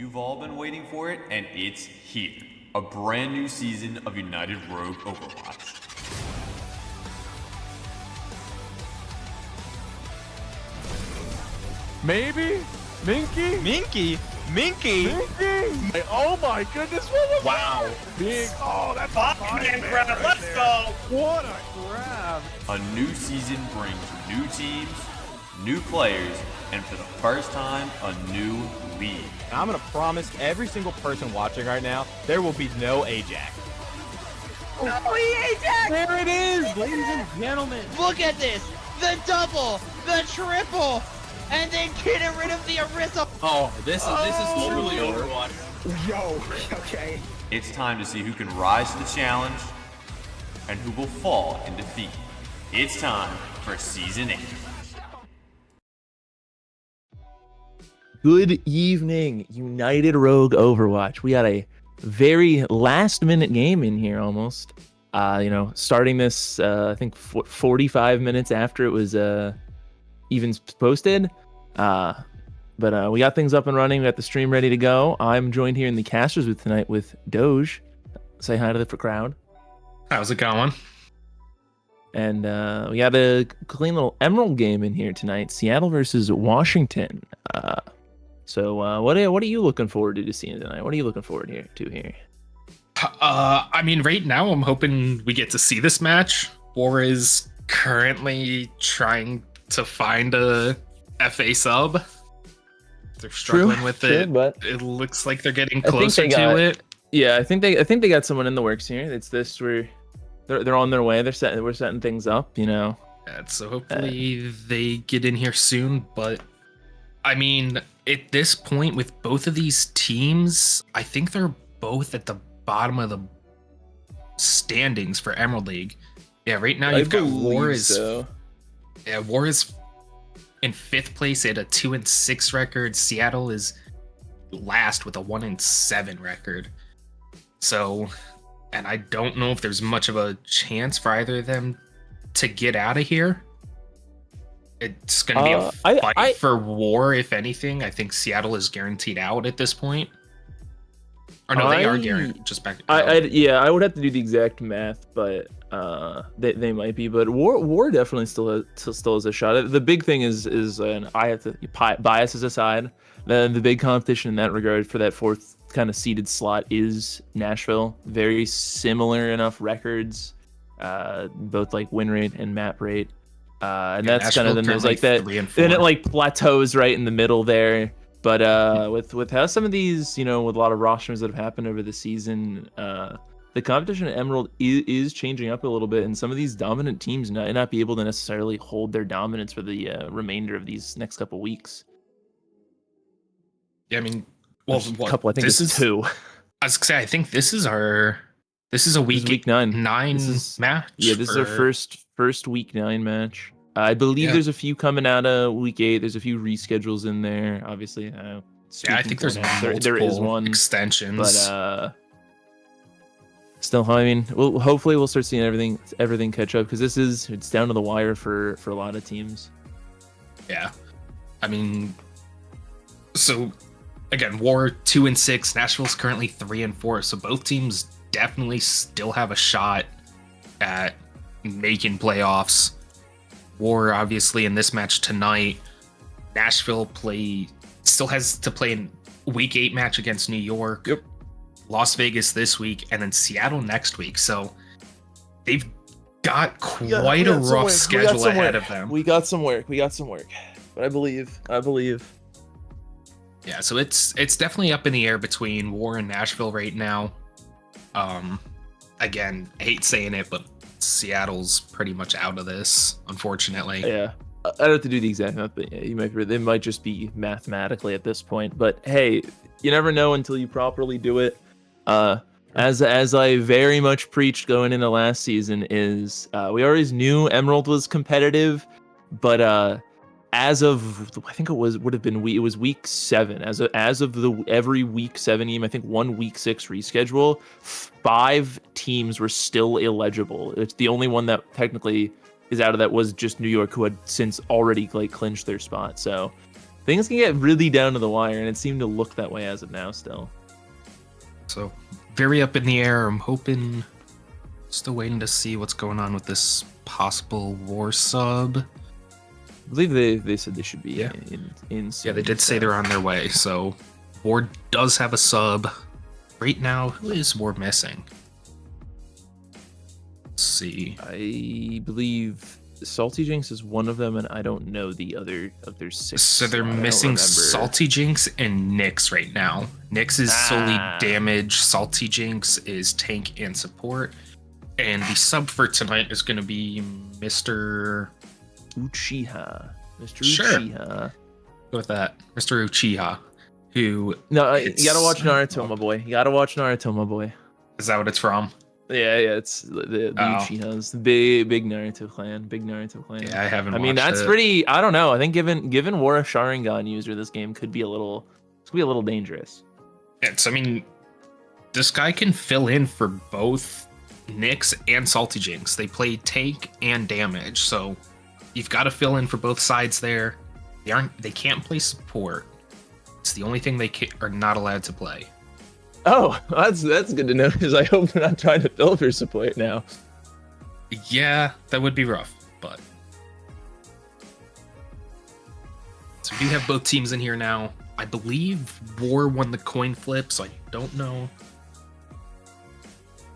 You've all been waiting for it, and it's here. A brand new season of United Rogue Overwatch. Maybe? Minky? Minky? Minky? Oh my goodness, what was Wow. big? Oh, that's Bobman grab, let's go! What a grab. A new season brings new teams, new players, and for the first time, a new league. I'm gonna promise every single person watching right now, there will be no Ajax. There it is, ladies and gentlemen. Look at this! The double! The triple! And then getting rid of the Orisa! Oh, this is literally Overwatch. Yo, okay. It's time to see who can rise to the challenge and who will fall in defeat. It's time for Season 8. Good evening, United Rogue Overwatch. We got a very last-minute game in here almost. Starting this, I think 45 minutes after it was even posted. But we got things up and running. We got the stream ready to go. I'm joined here in the casters booth tonight with Doge. Say hi to the crowd. How's it going? And we got a clean little Emerald game in here tonight. Seattle versus Washington. So what are you looking forward to seeing tonight? What are you looking forward to here? I mean, right now I'm hoping we get to see this match. War is currently trying to find a FA sub. They're struggling with it. But it looks like they're getting I think closer they got- to it. yeah, I think they got someone in the works here. It's this where they're on their way. We're setting things up. Yeah, so hopefully they get in here soon. But I mean, at this point with both of these teams, I think they're both at the bottom of the standings for Emerald League. Yeah, right now you've got War is in 5th place at a 2-6 record. Seattle is last with a 1-7 record. So, and I don't know if there's much of a chance for either of them to get out of here. It's going to be a fight for War, if anything. I think Seattle is guaranteed out at this point. Or no, they are guaranteed. Just back. I would have to do the exact math, but they might be. But War definitely still has a shot. The big thing is and I have to biases aside. The big competition in that regard for that 4th kind of seeded slot is Nashville. Very similar enough records, both like win rate and map rate. And that's Nashville kind of the like that. Then it like plateaus right in the middle there. But with how some of these, with a lot of rosters that have happened over the season, the competition at Emerald is changing up a little bit, and some of these dominant teams might not be able to necessarily hold their dominance for the remainder of these next couple weeks. Yeah, I mean, well, a couple. I think this it's 2. I was gonna say, I think this is a week 9 match. Yeah, this is our first week 9 match. I believe there's a few coming out of week 8. There's a few reschedules in there, obviously. I think there is one extensions. But still, I mean, hopefully we'll start seeing everything catch up, because it's down to the wire for a lot of teams. Yeah, I mean, so again, War 2-6. Nashville's currently 3-4. So both teams definitely still have a shot at making playoffs. War, obviously, in this match tonight, Nashville still has to play in week 8 match against New York. Yep. Las Vegas this week, and then Seattle next week. So they've got quite a rough schedule ahead of them. We got some work. But I believe. Yeah, so it's definitely up in the air between War and Nashville right now. Again, I hate saying it, but Seattle's pretty much out of this, unfortunately. Yeah, I don't have to do the exact math, but yeah, they might just be mathematically at this point. But hey, you never know until you properly do it. As I very much preached going into last season, is we always knew Emerald was competitive, but as of, I think it was week 7. As of every week 7 game, I think one week 6 reschedule, 5 teams were still illegible. It's the only one that technically is out of that was just New York, who had since already clinched their spot. So things can get really down to the wire, and it seemed to look that way as of now still. So very up in the air. I'm hoping. Still waiting to see what's going on with this possible war sub. I believe they said they should be Yeah. in Yeah, they did say they're on their way. So War does have a sub. Right now, who is War missing? Let's see. I believe Salty Jinx is one of them, and I don't know the other of their 6. So they're I don't missing remember. Salty Jinx and Nyx right now. Nyx is solely Ah. damage. Salty Jinx is tank and support. And the sub for tonight is going to be Mr. Uchiha. Mr. Sure. Uchiha. Go with that. Mr. Uchiha. Who No, you It's- gotta watch Naruto, my boy. You gotta watch Naruto, my boy. is that what it's from? Yeah, it's the Oh. Uchihas, the big Naruto clan, big Naruto clan. Yeah, I haven't I mean, watched that's it. pretty. I don't know. I think given War a Sharingan user, this game could be a little dangerous. I mean, this guy can fill in for both Nyx and Salty Jinx. They play tank and damage, so you've got to fill in for both sides there. They can't play support. It's the only thing they are not allowed to play. Oh, that's good to know. Because I hope they're not trying to fill for support now. Yeah, that would be rough, but so we do have both teams in here now. I believe War won the coin flip, so I don't know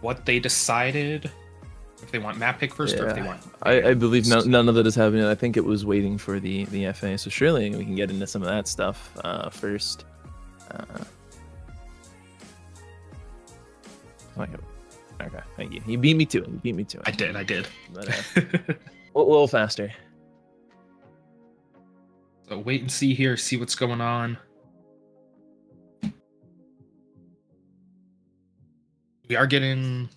what they decided. If they want map pick first, or if they want. I believe none of that is happening. I think it was waiting for the FA. So surely we can get into some of that stuff first. Okay, thank you. You beat me to it. I did. But, a little faster. So wait and see here, see what's going on. We are getting.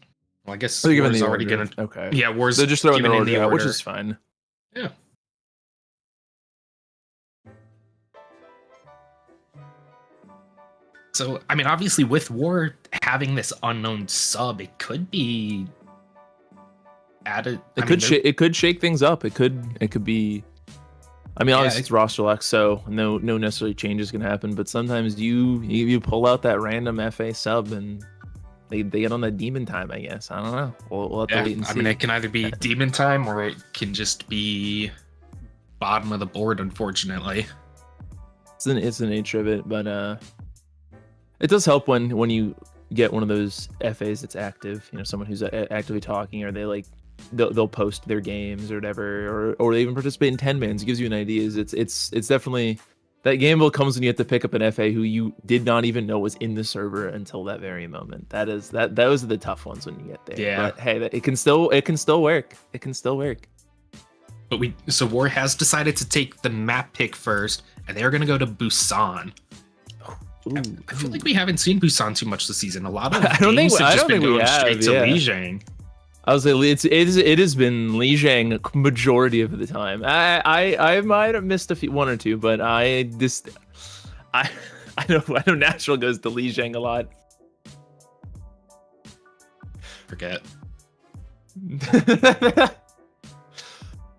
Well, I guess They're giving War's the already order. getting. Okay. Yeah, War's They're just throwing giving the in order the out, which order. is fine. Yeah. So, I mean, obviously, with War having this unknown sub, it could be added. It could shake things up. It could be. I mean, Yeah, obviously it's roster lock, so no necessarily changes can happen. But sometimes you pull out that random FA sub and they get on that demon time. I guess I don't know. We'll have to Yeah, wait and see. I mean, it can either be demon time or it can just be bottom of the board. Unfortunately, it's the nature of it, but it does help when you get one of those FAs that's active. You know, someone who's actively talking, or they'll post their games or whatever, or they even participate in 10 mans. It gives you an idea. It's definitely that gamble comes when you have to pick up an FA who you did not even know was in the server until that very moment. Those are the tough ones when you get there. Yeah. But hey, it can still work. It can still work. but so War has decided to take the map pick first, and they are going to go to Busan. Ooh, I feel like we haven't seen Busan too much this season. A lot of I don't games think- have I just don't been think we going have, straight to yeah. Lijiang. I was like, it has been Lijiang majority of the time. I might have missed one or two, but I know Natural goes to Lijiang a lot. Forget.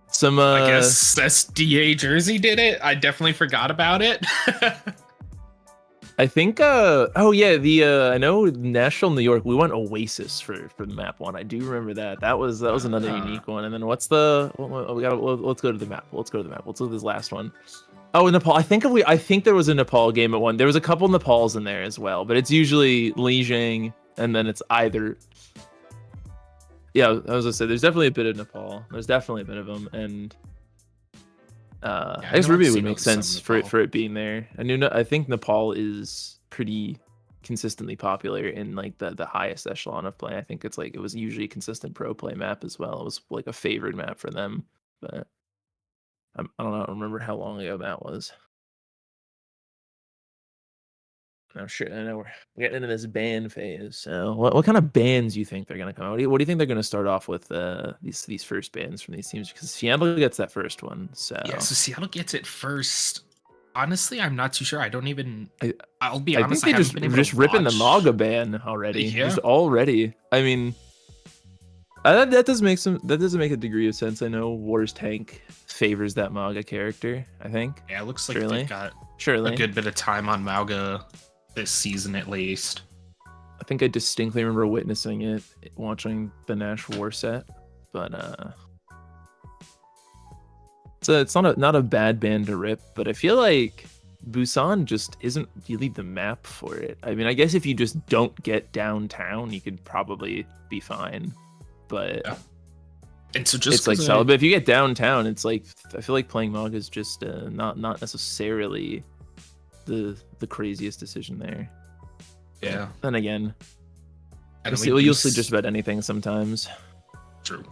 Some I guess SDA Jersey did it. I definitely forgot about it. I think oh yeah, I know Nashville, New York, we went Oasis for the map one. I do remember that. That was another unique one. And then let's go to the map. Let's look at this last one. Oh, Nepal. I think there was a Nepal game at one. There was a couple Nepals in there as well, but it's usually Lijiang, and then it's either. Yeah, as I said, there's definitely a bit of Nepal. There's definitely a bit of them, and I guess know I've Ruby would seen make some sense Nepal. for it being there. I think Nepal is pretty consistently popular in like the highest echelon of play. I think it was usually a consistent pro play map as well. It was like a favored map for them, but I don't know. I don't remember how long ago that was. Oh shit! I know we're getting into this ban phase. So, what kind of bans do you think they're gonna come out? What do you think they're gonna start off with? These first bans from these teams, because Seattle gets that first one. So Yeah, so Seattle gets it first. Honestly, I'm not too sure. I don't even. I'll be I honest. think I they haven't been able just to ripping the watch. Maga ban already. Yeah. Just already. I mean, That does make a degree of sense. I know War's Tank favors that Mauga character, I think. Yeah, it looks like Surely. they've got Surely. a good bit of time on Mauga this season at least. I think I distinctly remember witnessing it watching the Nash War set, but it's not a bad band to rip, but I feel like Busan just isn't really the map for it. I mean, I guess if you just don't get downtown, you could probably be fine, but Yeah. And so just it's like 'cause solid. But if you get downtown, it's like I feel like playing Mauga is just not necessarily the craziest decision there. Yeah. Then again, And you'll see just about anything sometimes. True.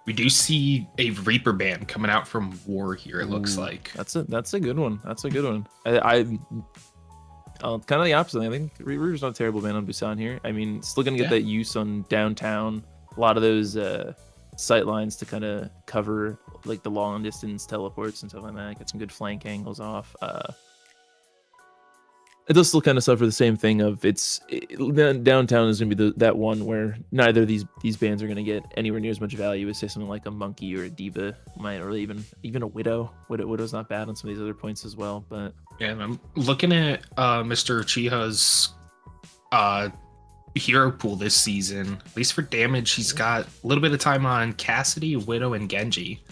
We do see a Reaper band coming out from War here, it looks like. That's a good one. That's a good one. I'm kind of the opposite. I think Reaper's not a terrible band on Busan here. I mean, still gonna get Yeah. that use on downtown. A lot of those sight lines to kind of cover like the long distance teleports and stuff like that. Get some good flank angles off. It does still kind of suffer the same thing of downtown is gonna be that one where neither of these bands are gonna get anywhere near as much value as say something like a Monkey or a Diva might, or even a Widow. Widow's not bad on some of these other points as well, but Yeah, and I'm looking at Mr. Chiha's hero pool this season. At least for damage, he's got a little bit of time on Cassidy, Widow, and Genji.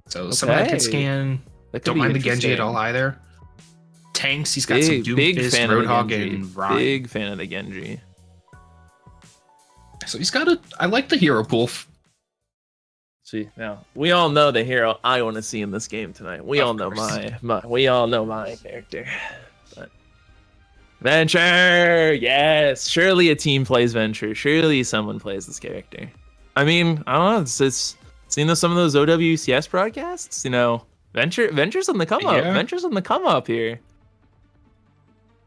So some of that can Okay. scan. that could Don't be mind the Genji at interesting. all either. Tanks, he's got some Big Doomfist, fan of the Roadhog, Genji. and Ryan. Big fan of the Genji. So he's got I like the hero pool. See, now we all know the hero I want to see in this game tonight. We Of all know course. we all know my character. But Venture, yes, surely a team plays Venture. Surely someone plays this character. I mean, I don't know. It's seen some of those OWCS broadcasts. You know, Venture's on the come up. Yeah. Venture's on the come up here.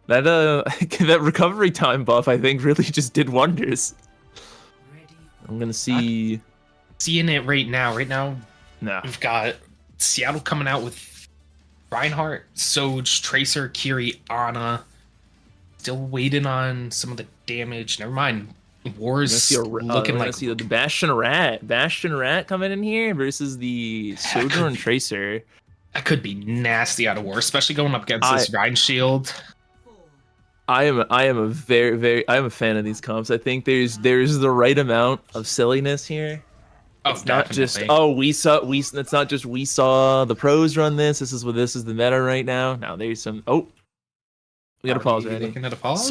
That that recovery time buff, I think, really just did wonders. I'm gonna see. Seeing it right now. Right now, No. we've got Seattle coming out with Reinhardt, Soj, Tracer, Kiri, Ana. Still waiting on some of the damage. Never mind. War's looking like see the Bastion Rat coming in here versus the Sojourn Tracer. that could be nasty out of War, especially going up against this Rhine Shield. I am a fan of these comps. I think there's the right amount of silliness here. Oh, It's not just definitely. it's not just we saw the pros run this. This is the meta right now. Now there's some we got a pause Are we ready. looking at a pause?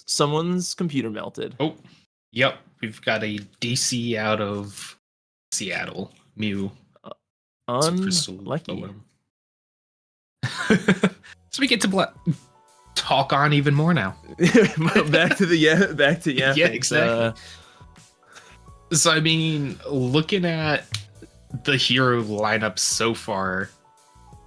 Someone's computer melted. Oh, yep. We've got a DC out of Seattle. Mew. Unlucky. So we get to talk on even more now. back to Yeah, exactly. So I mean, looking at the hero lineup so far,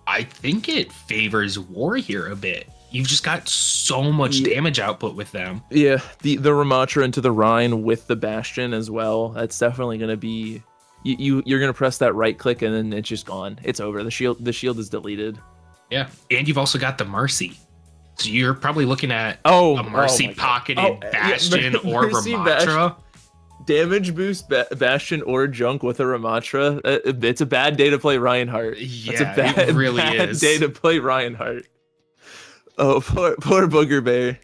I think it favors War here a bit. You've just got so much damage output with them. Yeah, the Ramatra into the Rhine with the Bastion as well. That's definitely gonna be you're gonna press that right click and then it's just gone. It's over. The shield is deleted. Yeah, and you've also got the Mercy. So you're probably looking at Oh, a Mercy my God. pocketed Bastion or Mercy Ramatra. Damage boost Bastion or Junk with a Ramatra. It's a bad day to play Reinhardt. That's Yeah, a bad, it really bad is. day to play Reinhardt. Oh, poor Booger Bear.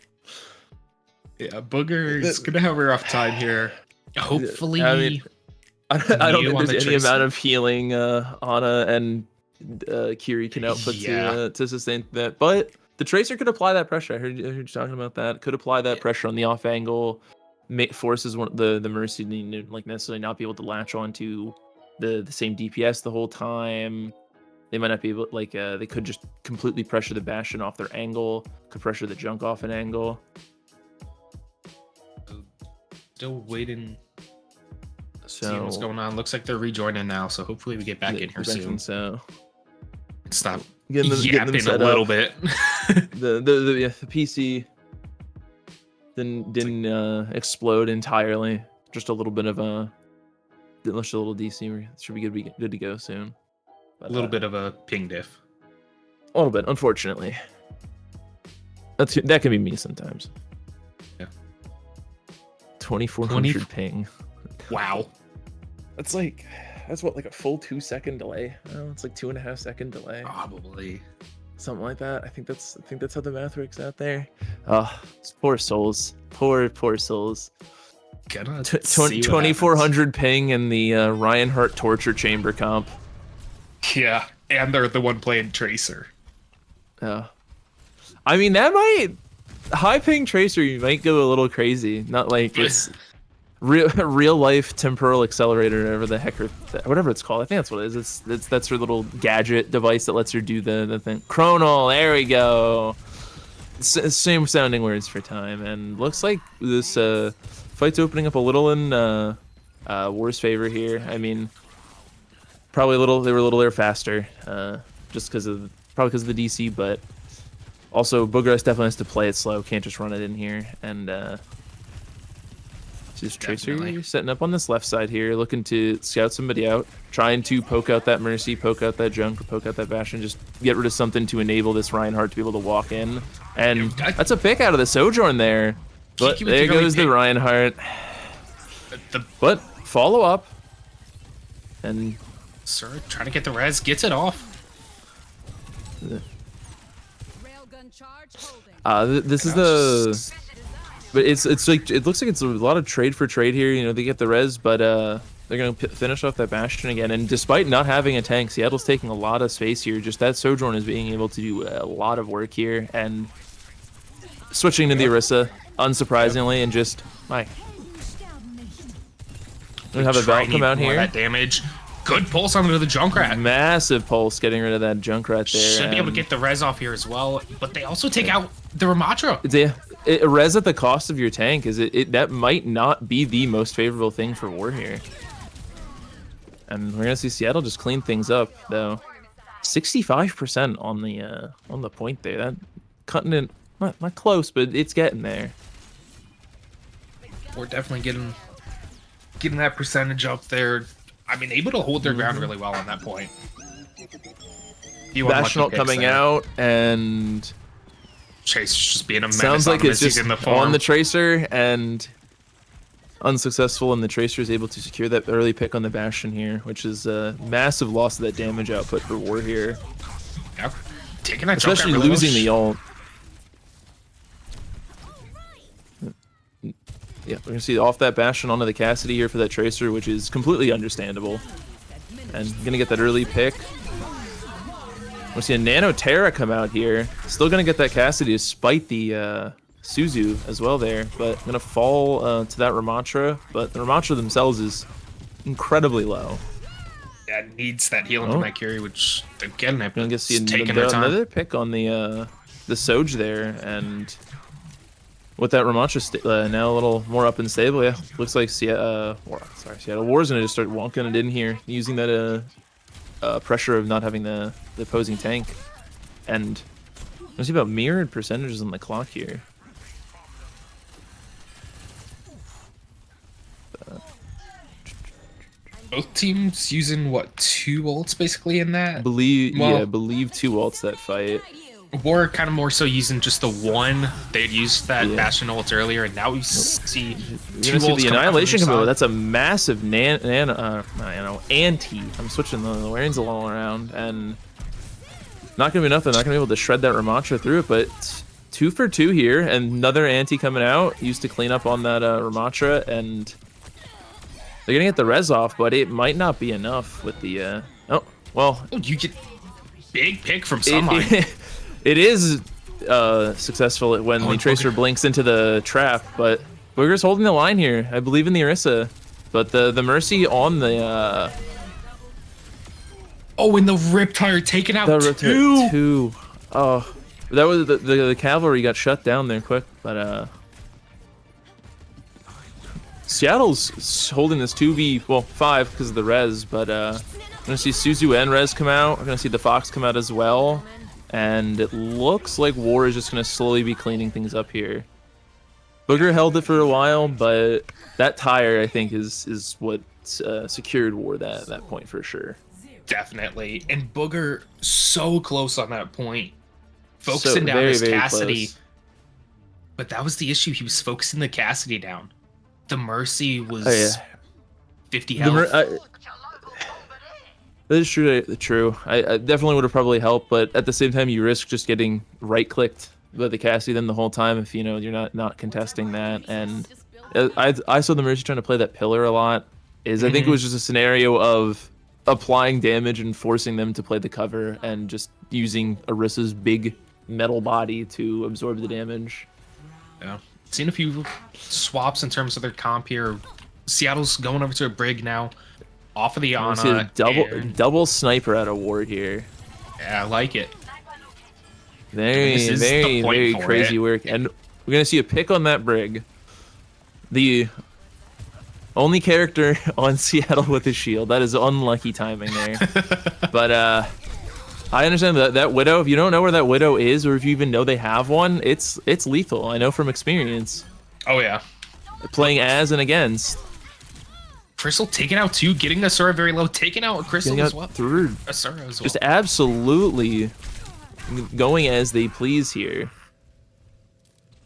Yeah, Booger is gonna have a rough time here. Hopefully, I mean, I don't Mew think on there's the any Tracer. amount of healing Ana and Kiri can output Yeah. to sustain that. But the Tracer could apply that pressure. I heard you talking about that. Could apply that pressure on the off angle. Forces the Mercy to like necessarily not be able to latch onto the same DPS the whole time. They might not be able they could just completely pressure the Bastion off their angle. Could pressure the Junk off an angle. still waiting. So Seeing what's going on. Looks like they're rejoining now, so hopefully we get back in here soon. So Stop getting them yapping a set little up. bit. The PC didn't explode entirely. Just a little bit of just a little DC. Should be good to go soon. But, A little bit of a ping diff. A little bit, unfortunately. That can be me sometimes. Yeah. 2400 20 ping. Wow. That's like, that's what, like a full 2-second delay. Oh, it's like 2.5-second delay, Probably. something like that. I think that's how the math works out there. Oh, poor souls, poor souls. Gonna see what 2400 ping in the Reinhardt torture chamber comp. happens. Yeah, and they're the one playing Tracer. I mean, that might high ping tracer. You might go a little crazy. Not like it's real life temporal accelerator, whatever the heck, whatever it's called. I think that's what it is. That's her little gadget device that lets her do the thing. Chronal. There we go. Same sounding words for time. And looks like this fight's opening up a little in War's favor here. I mean, probably they were a little there faster, just because of the DC, but also Booger definitely has to play it slow. Can't just run it in here. And just Tracer setting up on this left side here, looking to scout somebody out, trying to poke out that Mercy, poke out that Junk, or poke out that Bastion, just get rid of something to enable this Reinhardt to be able to walk in. And that's a pick out of the Sojourn there. But there goes the Reinhardt. But follow up. And Sir, trying to get the res, gets it off. This is the, but it's like, it looks like it's a lot of trade for trade here. You know, they get the res, but they're gonna finish off that Bastion again. And despite not having a tank, Seattle's taking a lot of space here. Just that Sojourn is being able to do a lot of work here, and switching to the Orisa, unsurprisingly, and just we have a Val come out here. That damage. Good pulse onto the Junkrat. Massive pulse getting rid of that Junkrat there. Should be able to get the res off here as well, but they also take out the Ramattra. A res at the cost of your tank is that might not be the most favorable thing for War here. And we're gonna see Seattle just clean things up though. 65% on the point there. That cutting it not close, but it's getting there. We're definitely getting that percentage up there. I mean, able to hold their ground really well on that point. Bastion coming out, and Chase just being a menace. Sounds like it's just in the on the Tracer and unsuccessful, and the Tracer is able to secure that early pick on the Bastion here, which is a massive loss of that damage output for War here. Yeah, taking that especially losing the ult. Yeah, we're gonna see off that Bastion onto the Cassidy here for that Tracer, which is completely understandable. And gonna get that early pick. We'll see a Nano Terra come out here. Still gonna get that Cassidy despite the Suzu as well there, but gonna fall to that Ramattra. But the Ramattra themselves is incredibly low. Yeah, needs that healing from that Curie, which again, I'm gonna see another pick on the Soj there, and with that Ramattra now a little more up and stable, yeah. Looks like Seattle War's gonna just start wonking it in here, using that pressure of not having the opposing tank. And let's see about mirrored percentages on the clock here. Both teams using what, 2 ults basically in that? Believe 2 ults that fight. War kind of more so using just the one. They'd used that Bastion ult earlier, and now we see 2 ults. The Annihilation combo. That's a massive anti. I'm switching the lanes all around, and not gonna be enough. They're not gonna be able to shred that Ramattra through it, but 2 for 2 here, and another anti coming out. Used to clean up on that Ramattra, and they're gonna get the res off, but it might not be enough with the. Oh, you get big pick from Sunlight. It is successful when the Tracer blinks into the trap, but Booger's holding the line here. I believe in the Orisa, but the Mercy on the and the Riptire taken out two. Oh, that was the cavalry got shut down there quick, but Seattle's holding this 5 because of the res, but we're gonna see Suzu and res come out. We're gonna see the Fox come out as well. And it looks like War is just going to slowly be cleaning things up here. Booger held it for a while, but that tire, I think, is what secured War that point for sure. Definitely. And Booger so close on that point. Focusing down his Cassidy. Close. But that was the issue. He was focusing the Cassidy down. The Mercy was 50 The health. That is true. I definitely would have probably helped, but at the same time, you risk just getting right-clicked by the Cassie then the whole time if you're not contesting that. And I saw the Mercy trying to play that pillar a lot. I think it was just a scenario of applying damage and forcing them to play the cover and just using Orissa's big metal body to absorb the damage. Yeah. Seen a few swaps in terms of their comp here. Seattle's going over to a Brig now. Off of the Ana. See a double sniper out of ward here. Yeah, I like it. Very, very crazy work. And we're going to see a pick on that Brig. The only character on Seattle with a shield. That is unlucky timing there. But I understand that Widow, if you don't know where that Widow is, or if you even know they have one, it's lethal. I know from experience. Oh, yeah. Playing as and against. Crystal taking out 2, getting Asura very low, taking out Crystal as well. Through. Asura as well. Just absolutely going as they please here.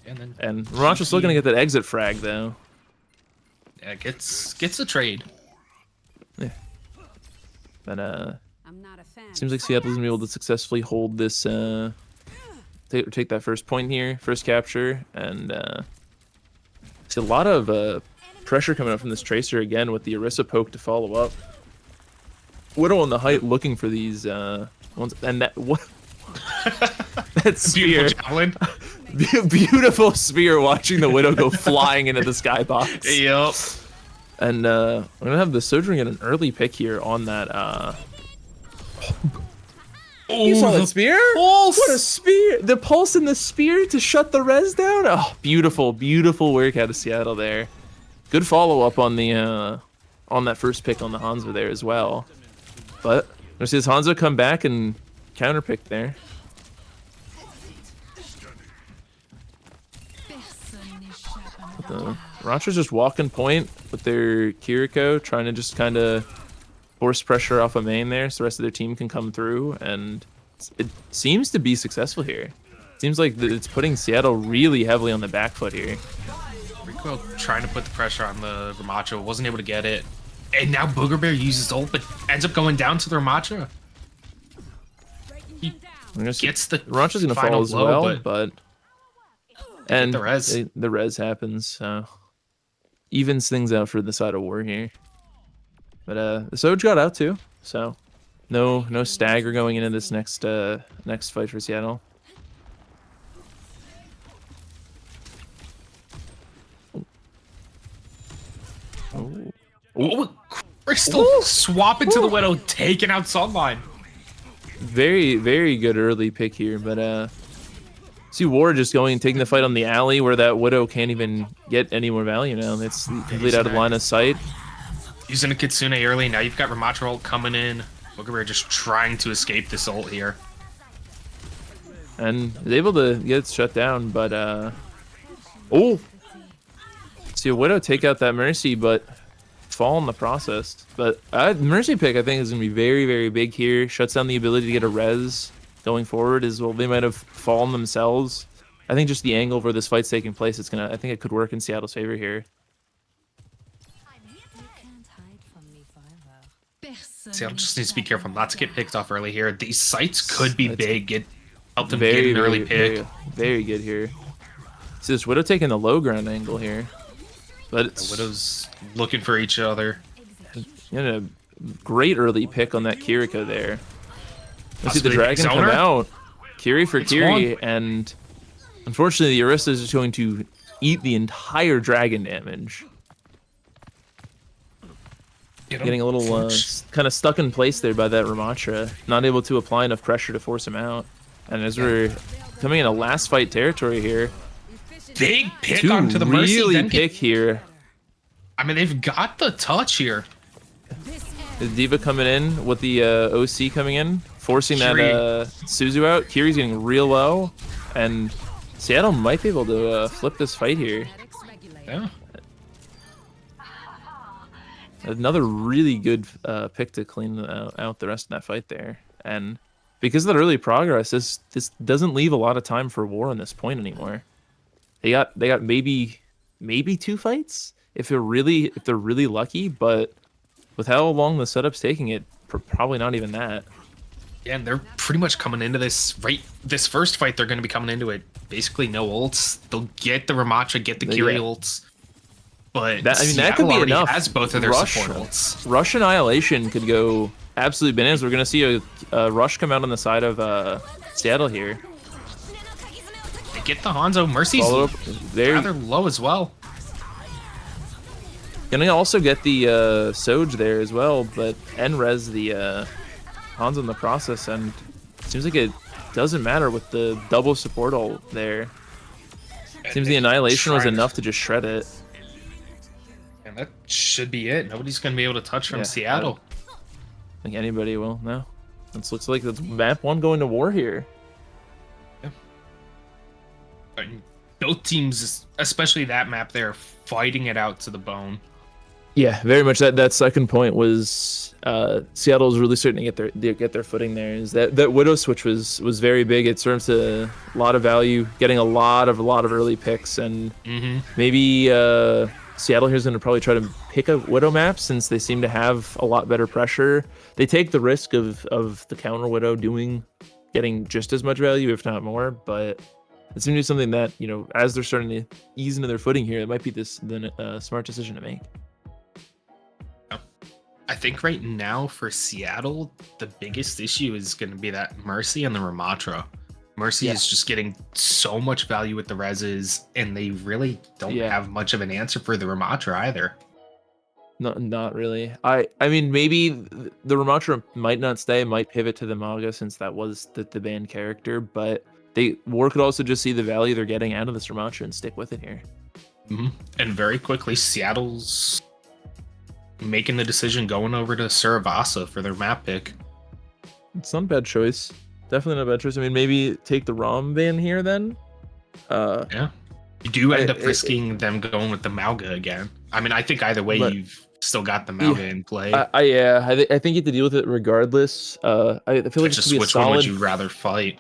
And Ramantra's still going to get that exit frag, though. Yeah, gets a trade. Yeah. But, seems like Seattle's going to be able to successfully hold this, take that first point here, first capture, and see a lot of pressure coming up from this Tracer again with the Orisa poke to follow up. Widow on the height looking for these ones, and that what that spear, beautiful spear, watching the Widow go flying into the skybox. Yep. And we're gonna have the Sojourn get an early pick here on that. You saw that spear? Pulse. What a spear! The pulse and the spear to shut the res down. Oh, beautiful, beautiful work out of Seattle there. Good follow up on the on that first pick on the Hanzo there as well. But we see this Hanzo come back and counter pick there. Rancher's just walking point with their Kiriko, trying to just kind of force pressure off a main there so the rest of their team can come through, and it seems to be successful here. Seems like it's putting Seattle really heavily on the back foot here. Rico trying to put the pressure on the Ramattra, wasn't able to get it. And now Booger Bear uses ult, but ends up going down to the Ramattra. He gets the Rancher's gonna final fall as blow, well, but and the res. The res happens, so evens things out for the side of war here. But the Soj got out too, so no stagger going into this next fight for Seattle. Oh, Crystal swapping to the Widow, taking out Sunline. Very, very good early pick here, but see Ward just going and taking the fight on the alley where that Widow can't even get any more value now. It's complete out of line of sight. Using a Kitsune early, now you've got Ramattra ult coming in. Booger Bear just trying to escape this ult here. And is able to get it shut down, but see a Widow take out that Mercy, but fall in the process. But Mercy pick I think is gonna be very, very big here. Shuts down the ability to get a res going forward as well. They might have fallen themselves. I think just the angle where this fight's taking place, I think it could work in Seattle's favor here. Seattle just needs to be careful not to get picked off early here. These sites could be big. It helped them get an early pick. Very, very good here. See this Widow taking the low ground angle here. But it's The Widow's looking for each other. a great early pick on that Kiriko there. Let's see the Possibly dragon come Zoner? out. Kiri for It's Kiri, one. and unfortunately the Orisa is just going to eat the entire dragon damage. Getting a little kind of stuck in place there by that Ramattra. Not able to apply enough pressure to force him out. And as we're coming into last fight territory here, Big pick two onto the Mercy. really Then pick here. I mean, they've got the touch here. The Diva coming in with the OC coming in, forcing Kiri. that Suzu out. Kiri's getting real low, and Seattle might be able to flip this fight here. Yeah. Another really good pick to clean out the rest of that fight there. And because of that early progress, this doesn't leave a lot of time for war on this point anymore. They got maybe 2 fights if they're really lucky, but with how long the setup's taking, it probably not even that. Yeah, and they're pretty much coming into this this first fight. They're going to be coming into it basically no ults. They'll get the Ramattra, get the Kiri ults, but that Seattle could be already enough. has both of their support ults. Rush Annihilation could go absolutely bananas. We're gonna see a Rush come out on the side of Seattle here. They get the Hanzo. Mercy's rather low as well. Gonna also get the Soj there as well, but N-res the Hanzo in the process, and it seems like it doesn't matter with the double support ult there. Seems the Annihilation was enough to just shred it. And that should be it. Nobody's going to be able to touch from Seattle. I think anybody will, no. It looks like it's map 1 going to war here. Yeah. And both teams, especially that map there, fighting it out to the bone. Yeah, very much. That second point was Seattle's really starting to get their footing there. Is that Widow switch was very big. It serves a lot of value, getting a lot of early picks, and maybe Seattle here's going to probably try to pick a Widow map since they seem to have a lot better pressure. They take the risk of the counter Widow getting just as much value, if not more, but it seems to be something that, you know, as they're starting to ease into their footing here, it might be the smart decision to make. I think right now for Seattle, the biggest issue is going to be that Mercy and the Ramattra. Mercy is just getting so much value with the reses, and they really don't have much of an answer for the Ramattra either. Not really. I mean, maybe the Ramattra might not stay, might pivot to the Maga since that was the banned character, but War could also just see the value they're getting out of this Ramattra and stick with it here. And very quickly, Seattle's making the decision going over to Saravasa for their map pick. It's not a bad choice. Definitely not a bad choice. I mean, maybe take the ROM ban here then. Yeah. You do end up risking them going with the Mauga again. I mean, I think either way, you've still got the Mauga in play. I think you have to deal with it regardless. I feel like just which one would you rather fight?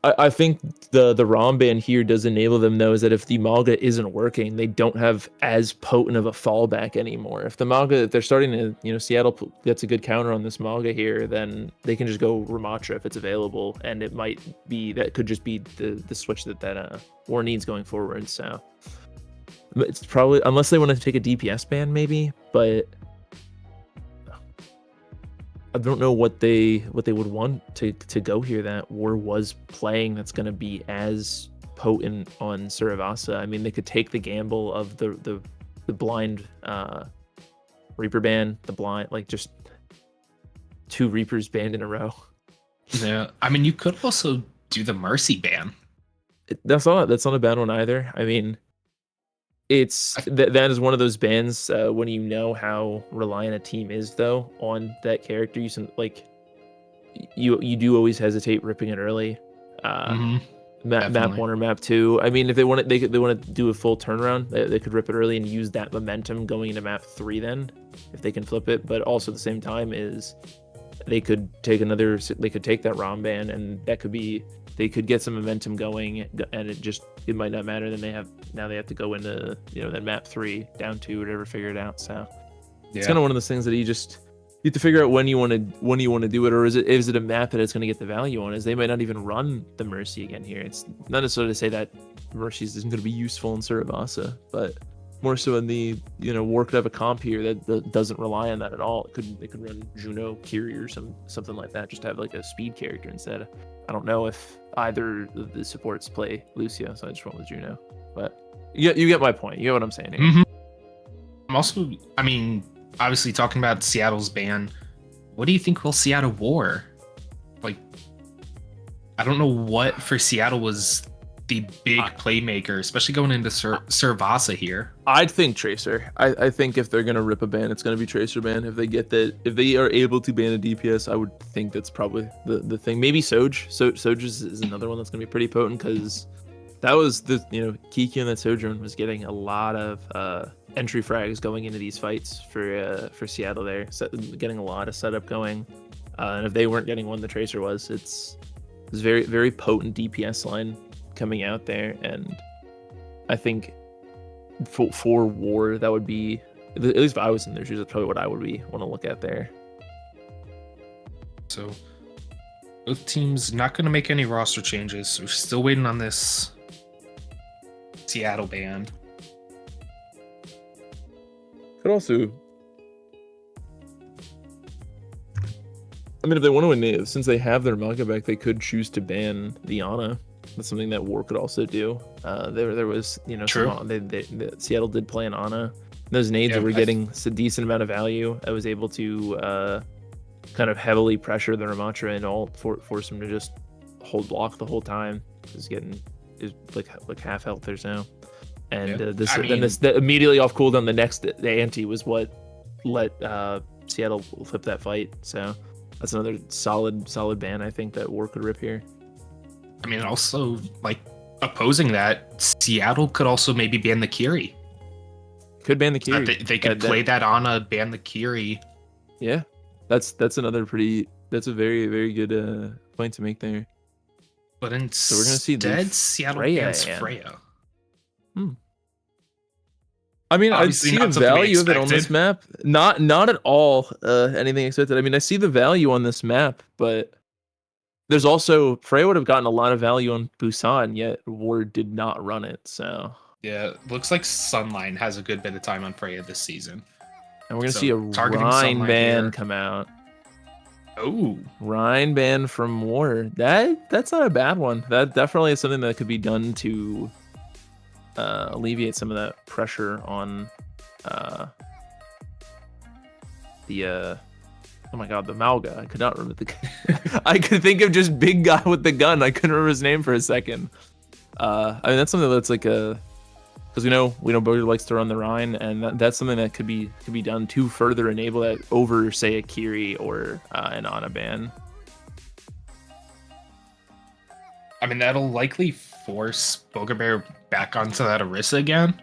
I think the ROM ban here does enable them, though, is that if the Malga isn't working, they don't have as potent of a fallback anymore. If the Malga, if they're starting to, you know, Seattle gets a good counter on this Malga here, then they can just go Ramattra if it's available, and it might be, that could just be the switch that War needs going forward. So it's probably, unless they want to take a DPS ban maybe, but I don't know what they would want to go here that War was playing that's going to be as potent on Saravasa. I mean, they could take the gamble of the blind Reaper ban, the blind, like just 2 Reapers banned in a row. Yeah, I mean, you could also do the Mercy ban. That's not a bad one either. I mean, it's that is one of those bans when you know how reliant a team is though on that character. You can, like, you do always hesitate ripping it early. Map 1 or map 2. I mean, if they want to do a full turnaround, they could rip it early and use that momentum going into map 3 then, if they can flip it. But also at the same time is they could take that ROM ban, and that could be, they could get some momentum going, and it might not matter. Then they have to go into, you know, that map 3 down 2 or whatever, figure it out. So it's kind of one of those things that you have to figure out when you want to do it, or is it a map that it's going to get the value on? Is they might not even run the Mercy again here. It's not necessarily to say that Mercy isn't going to be useful in Saravasa, but more so in the, you know, War could have a comp here that doesn't rely on that at all. It could run Juno, Kiri, or something like that, just to have like a speed character instead. I don't know if either of the supports play Lucio, so I just went with Juno. But you get my point. You get what I'm saying here. I'm also, I mean, obviously talking about Seattle's ban, what do you think will Seattle War? Like, I don't know what for Seattle was the big playmaker, especially going into Saravasa here. I'd think Tracer. I think if they're gonna rip a ban, it's gonna be Tracer ban. If they are able to ban a DPS, I would think that's probably the thing. Maybe Soj. Soj is another one that's gonna be pretty potent, because that was Kiki and that Sojourn was getting a lot of entry frags going into these fights for Seattle there, getting a lot of setup going. And if they weren't getting one, the Tracer was. It's very, very potent DPS line coming out there, and I think for War that would be At least if I was in their shoes, that's probably what I would want to look at there. So both teams not going to make any roster changes. We're still waiting on this Seattle ban. Could also, I mean, if they want to win, since they have their Maga back, they could choose to ban the Ana. That's something that War could also do. There was, you know, True. Seattle did play an Ana. Those nades Yeah, were getting a decent amount of value. I was able to kind of heavily pressure the Ramattra and ult, force him to just hold block the whole time. Is like half health there now. And Yeah. this immediately off cooldown, the ante was what let Seattle flip that fight. So that's another solid ban I think that War could rip here. I mean, also, like, opposing that, Seattle could also maybe ban the Kiri. Could ban the Kiri. They could play that Ana, ban the Kiri. Yeah, that's another that's a very, very good point to make there. But we're gonna see the instead, Seattle Freya bans hand. Freya. I mean, I Obviously see the not something we value of it on this expected. map. Not at all anything expected. I mean, I see the value on this map, but there's also Freya would have gotten a lot of value on Busan, yet War did not run it. So, Yeah, looks like Sunline has a good bit of time on Freya this season. and we're gonna So, see a targeting Rhine Sunlight ban here. come out. Oh, Rhine ban from War. That's not a bad one. That definitely is something that could be done to alleviate some of that pressure on the oh my god, the Malga. I could not remember the I could think of just big guy with the gun. I couldn't remember his name for a second. I mean, that's something that's like a, because we know Boger likes to run the Rhine, and that's something that could be done to further enable that over, say, a Kiri or an Ana ban. I mean, that'll likely force Bogabear back onto that Orisa again.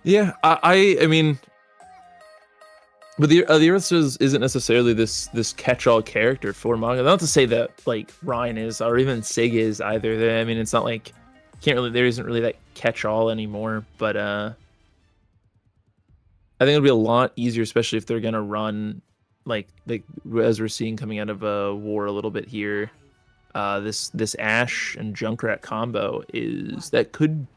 Yeah, I mean, but the Orisa isn't necessarily this catch-all character for manga. Not to say that like Ryan is, or even Sig is either. I mean, it's not like there isn't really that catch-all anymore. But I think it'll be a lot easier, especially if they're gonna run like as we're seeing coming out of War a little bit here. This Ashe and Junkrat combo could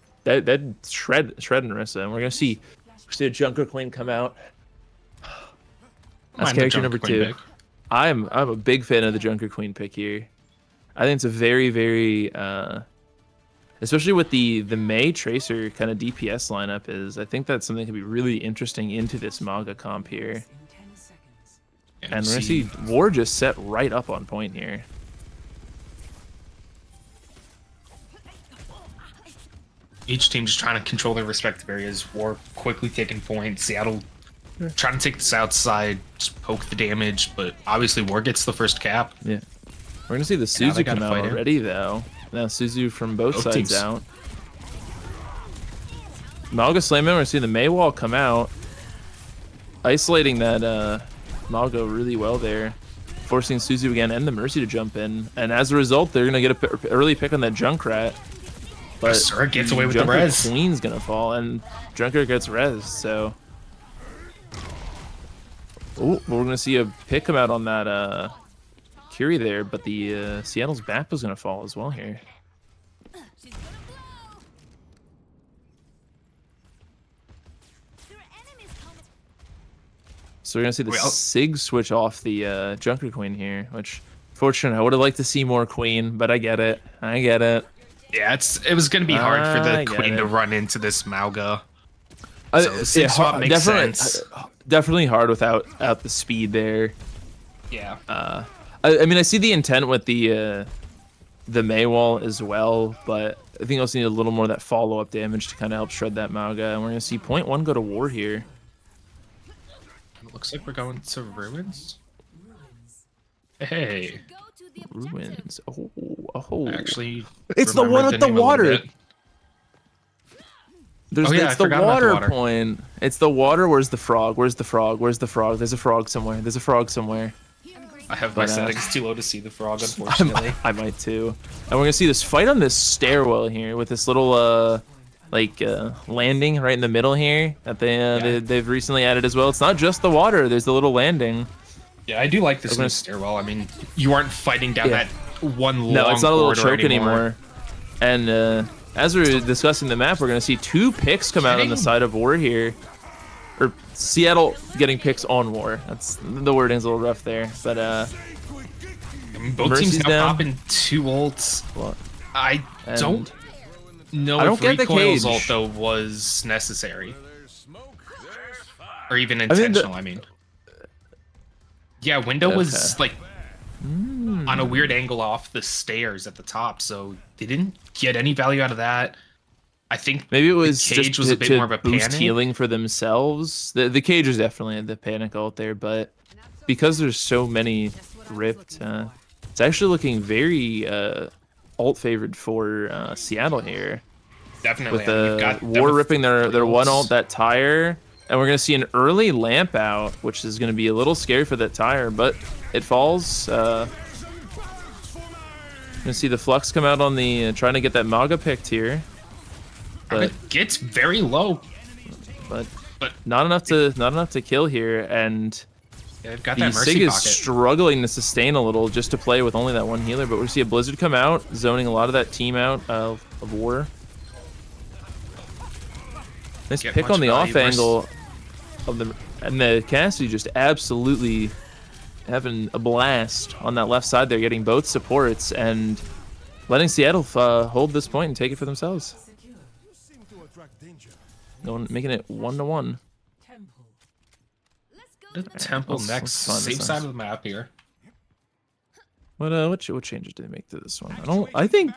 shred Orisa, and we're gonna see a Junkrat Queen come out. That's Mind the character Junker number Queen 2. pick. I'm a big fan of the Junker Queen pick here. I think it's a very, very especially with the Mei Tracer kind of DPS lineup I think that's something that could be really interesting into this Maga comp here. And we're gonna see War just set right up on point here. Each team just trying to control their respective areas. War quickly taking points. Seattle trying to take this outside, just poke the damage, but obviously War gets the first cap. Yeah. We're gonna see the now they Suzu gotta come out fight it. already though. Now Suzu from both Both sides teams. out. Malga Slayman, we're gonna see the Mei wall come out. Isolating that Malga really well there. Forcing Suzu again and the Mercy to jump in. And as a result, they're gonna get an early pick on that Junkrat. But Sir gets away with the Junkrat res. Queen's gonna fall, and Junkrat gets res, so. Oh, we're gonna see a pick come out on that Curie there, but the Seattle's back was gonna fall as well here. So we're gonna see the Sig switch off the Junker Queen here, which fortunately I would have liked to see more Queen, but I get it. Yeah, it was going to be hard for I the get Queen it. to run into this Malga. So Sig Yeah, swap makes sense. Definitely hard without the speed there. Yeah. I mean, I see the intent with the Mei wall as well, but I think I also need a little more of that follow-up damage to kind of help shred that Malga. And we're gonna see 0.1 go to War here. It looks like we're going to Ruins. Hey, Ruins. Oh. actually, It's the one with the remembered name a little water. bit. Oh, yeah, I It's the forgot about the water water. point. It's the water. Where's the frog? Where's the frog? There's a frog somewhere. I have my But, settings too low to see the frog, unfortunately. I might too. And we're gonna see this fight on this stairwell here with this little landing right in the middle here that they've recently added as well. It's not just the water. There's the little landing. Yeah, I do like this I'm gonna- new stairwell. I mean, you aren't fighting down Yeah. that one long No, it's not a little corridor choke anymore. And as we're discussing the map, we're going to see 2 picks come out on the side of War here. Or Seattle getting picks on War. That's the wording's a little rough there. But I mean, both Mercy's teams now down. popping 2 ults. well, I and don't know I don't if get the Recoil's cage. ult though was necessary. Or even mean, the- intentional, I mean. Yeah, Window was Okay. like on a weird angle off the stairs at the top, so they didn't get any value out of that. I think maybe it was the cage just was to, a bit to more of a boost panic. healing for themselves. The cage was definitely the panic ult there, but because there's so many ripped, it's actually looking very ult favored for Seattle here. Definitely. With I mean, you've the got War Devil ripping their one ults. ult, that tire, and we're gonna see an early lamp out, which is gonna be a little scary for that tire, but it falls. Gonna see the Flux come out on the trying to get that Maga picked here, but It gets very low. but But- not enough to kill here, and Yeah, they've got the that Sig mercy is pocket. struggling to sustain a little just to play with only that one healer. But we see a Blizzard come out, zoning a lot of that team out of War. Nice Get pick much on the value off versus- angle of the, and the Cassidy just absolutely having a blast on that left side there, getting both supports and letting Seattle hold this point and take it for themselves. Making it 1-1. The Temple Let's next, find same this side nice. of the map here. What changes did they make to this one? I think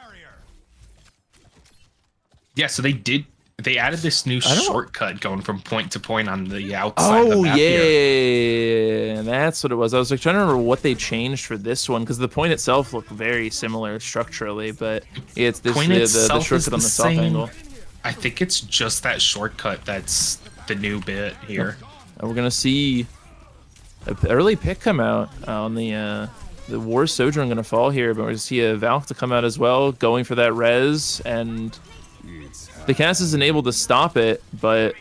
Yeah, so they added this new don't- shortcut going from point to point on the outside of the Oh map here. yeah, that's what it was. I was like trying to remember what they changed for this one because the point itself looked very similar structurally, but it's this Point the itself is shortcut on the soft same. angle. I think it's just that shortcut that's the new bit here. And we're gonna see an early pick come out on the War Sojourn gonna fall here, but we're gonna see a Valk to come out as well, going for that res, and the cast isn't able to stop it, but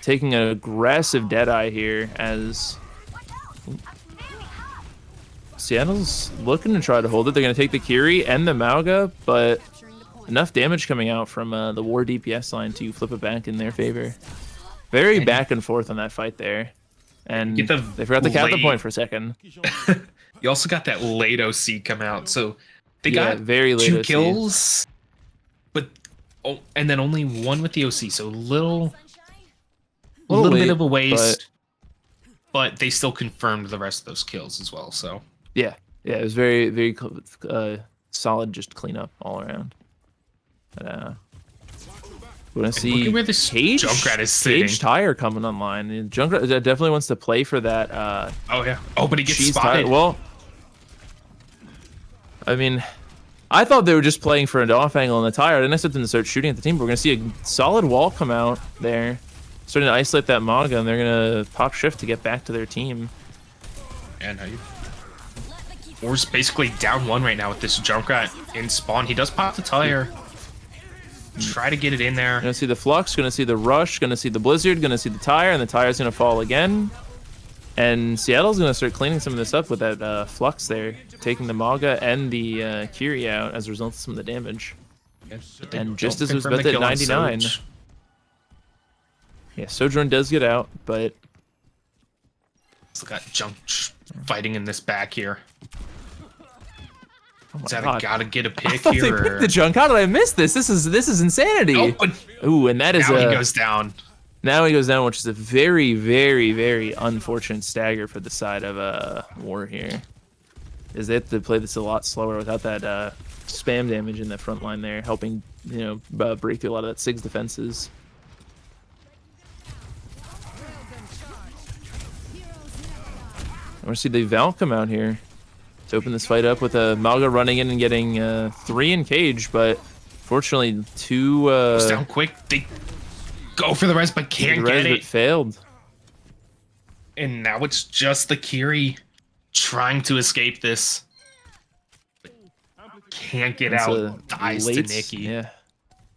taking an aggressive Deadeye here as Seattle's looking to try to hold it. They're gonna take the Kiri and the Mauga, but enough damage coming out from the War DPS line to flip it back in their favor. Very back and forth on that fight there. And Get the they forgot to count the late- point for a second. You also got that late OC come out, so they Yeah, got very late 2 OC. kills, and then only 1 with the OC, so little Little bit late, of a waste, but they still confirmed the rest of those kills as well. So Yeah, it was very solid, just cleanup all around. But, we're gonna see look at where this Cage, Junkrat is sitting. Cage Tire coming online. And Junkrat definitely wants to play for that. oh yeah, but he gets Cheese spotted. Tire. Well, I mean, I thought they were just playing for an off angle on the tire. I didn't expect them to start shooting at the team. But we're gonna see a solid wall come out there, starting to isolate that Maga, and they're gonna pop shift to get back to their team. And War's basically down 1 right now with this Junkrat in spawn. He does pop the tire. Try to get it in there. Gonna see the Flux, gonna see the Rush, gonna see the Blizzard, gonna see the tire, and the tire's gonna fall again. And Seattle's gonna start cleaning some of this up with that Flux there, taking the Maga and the Kiri out as a result of some of the damage. And just as it was Confirm bet the at kill on 99. Soj. Yeah, Sojourn does get out, but Still got Junk fighting in this back here. Is that God. gotta get a I pick thought they here? picked the Junk. How did I miss this? This is insanity. Oh, but Ooh, and that is now he goes down. now he goes down, which is a very, very, very unfortunate stagger for the side of War here. Is they have to play this a lot slower without that spam damage in the front line there, helping break through a lot of that Sig's defenses. I want to see the Val come out here to open this fight up with a Malga running in and getting 3 in cage, but fortunately 2 Goes down quick. They go for the res, but can't res, get but it. failed. And now it's just the Kiri trying to escape this. But can't get It's out. a Dies to late- Nikki. Yeah.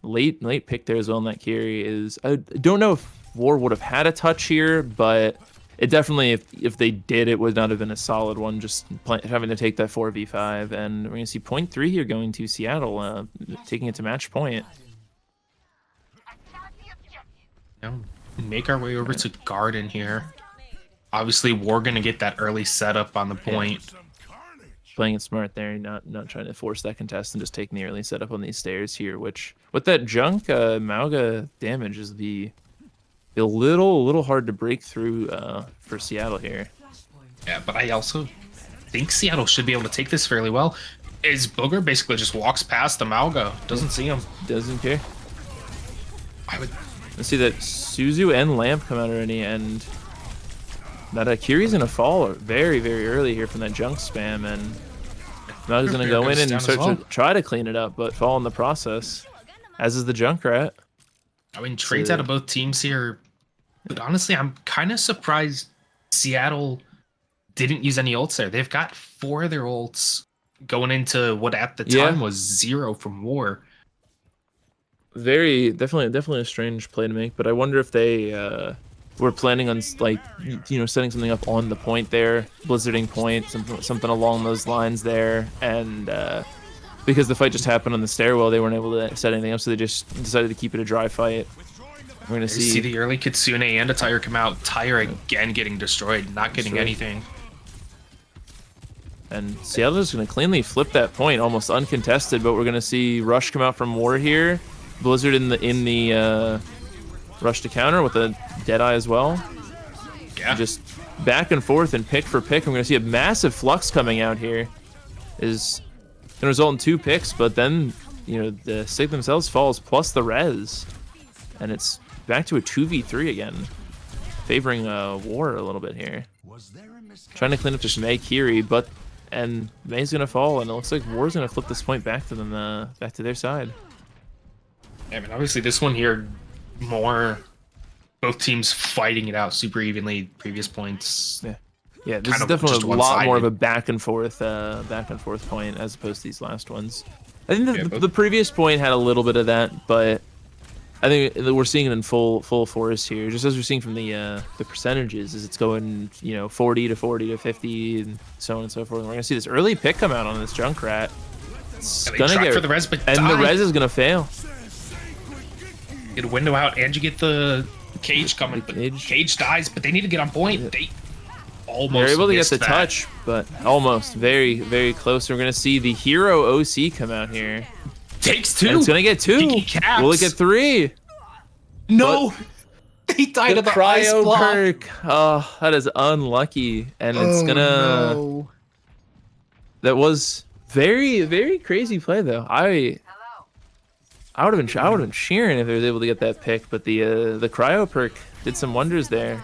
late pick there as well in that carry is, I don't know if War would have had a touch here, but it definitely, if they did, it would not have been a solid one, just having to take that 4v5. And we're going to see point 3 here going to Seattle, taking it to match point. Now, make our way over to Garden here. Obviously, we're going to get that early setup on the point. Playing it smart there, not trying to force that contest and just taking the early setup on these stairs here, which with that junk, Mauga damage is a little hard to break through for Seattle here. Yeah, but I also think Seattle should be able to take this fairly well. Is Booger basically just walks past the Mauga, doesn't see him. Doesn't care. I would. Let's see that Suzu and Lamp come out already, and that Akiri's gonna fall very, very early here from that junk spam, and Mauga's gonna go in and start to try to clean it up, but fall in the process, as is the Junkrat. I mean, trades out of both teams here, but honestly, I'm kind of surprised Seattle didn't use any ults there. They've got 4 of their ults going into what at the time was 0 from War. Definitely a strange play to make, but I wonder if they were planning on setting something up on the point there, blizzarding point, something along those lines there, and because the fight just happened on the stairwell, they weren't able to set anything up, so they just decided to keep it a dry fight. We're gonna see the early Kitsune and a Tire come out. Tire again getting destroyed, not getting anything. And Seattle's gonna cleanly flip that point, almost uncontested. But we're gonna see Rush come out from War here. Blizzard in the rush to counter with a Deadeye as well. Yeah. Just back and forth and pick for pick. We're gonna see a massive flux coming out here. Is gonna result in 2 picks, but then the Sig themselves falls plus the res, and it's back to a 2v3 again, favoring War a little bit here. Trying to clean up this Mei Kiri, and Mei's gonna fall, and it looks like War's gonna flip this point back to them, back to their side. I mean, obviously this one here, both teams fighting it out super evenly. Previous points. Yeah, this is definitely a lot more of a back and forth point as opposed to these last ones. I think the previous point had a little bit of that, but I think we're seeing it in full force here. Just as we're seeing from the percentages, is it's going 40 to 40 to 50 and so on and so forth. And we're gonna see this early pick come out on this Junkrat. It's gonna get for the res, but the res is gonna fail. Get a window out, and you get the cage coming. But cage dies, but they need to get on point. They almost they're able to get the that. touch, but almost very, very close. We're gonna see the hero OC come out here. Takes 2. And it's gonna get 2. Will it get 3? No. He died of the ice cryo block. perk. Oh, that is unlucky, and it's gonna. No. That was very, very crazy play though. I would have been cheering if they was able to get that pick, but the cryo perk did some wonders there.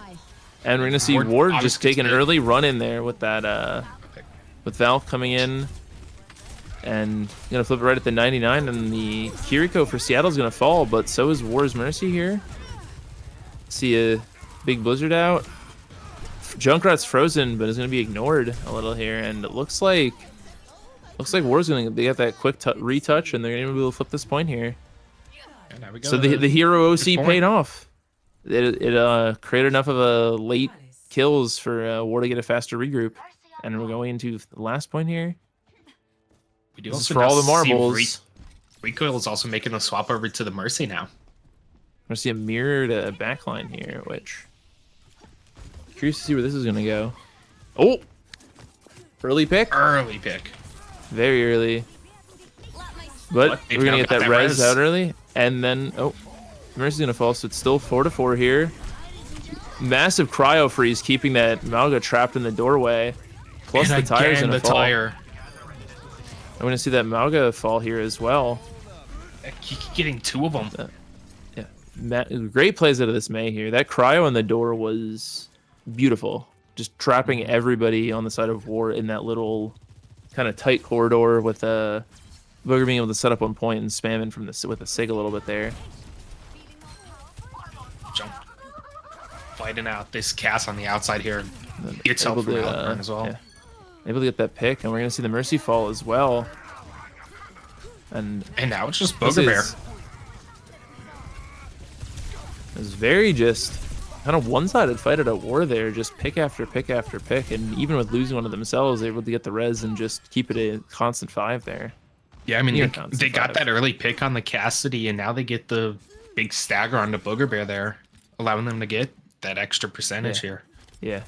And we're gonna see Ward just take an early run in there with that with Valve coming in and gonna flip it right at the 99, and the Kiriko for Seattle's gonna fall, but so is War's Mercy here. See a big blizzard out. Junkrat's frozen, but is gonna be ignored a little here, and it looks like War's gonna get that quick retouch, and they're gonna be able to flip this point here. And now we go So the hero OC paid off. It created enough of a late kills for War to get a faster regroup, and we're going into the last point here. We do This is also for all the now see marbles. Recoil is also making the swap over to the Mercy now. We're gonna see a mirrored backline here, which curious to see where this is gonna go. Oh, early pick, Early pick. very early, but But they've we're gonna now get got that that res res. out early, and then Mercy's gonna fall, so it's still 4-4 here. Massive cryo freeze, keeping that Mauga trapped in the doorway. Plus And the tire's again, gonna the fall. tire. I'm gonna see that Mauga fall here as well. Getting 2 of them. Great plays out of this Mei here. That cryo on the door was beautiful. Just trapping everybody on the side of War in that little kind of tight corridor with Booger being able to set up on point and spamming from with the Sig a little bit there. Jump. Fighting out this Cass on the outside here. Gets help from Outburn as well. Yeah. Able to get that pick, and we're gonna see the Mercy fall as well. And And now it's just this Booger Bear. is was very just kind of one-sided fight at a war there, just pick after pick after pick, and even with losing one of themselves, they were able to get the res and just keep it a constant 5 there. Yeah, I mean, Near they constant got 5. that early pick on the Cassidy, and now they get the big stagger on the Booger Bear there, allowing them to get that extra percentage here. Yeah.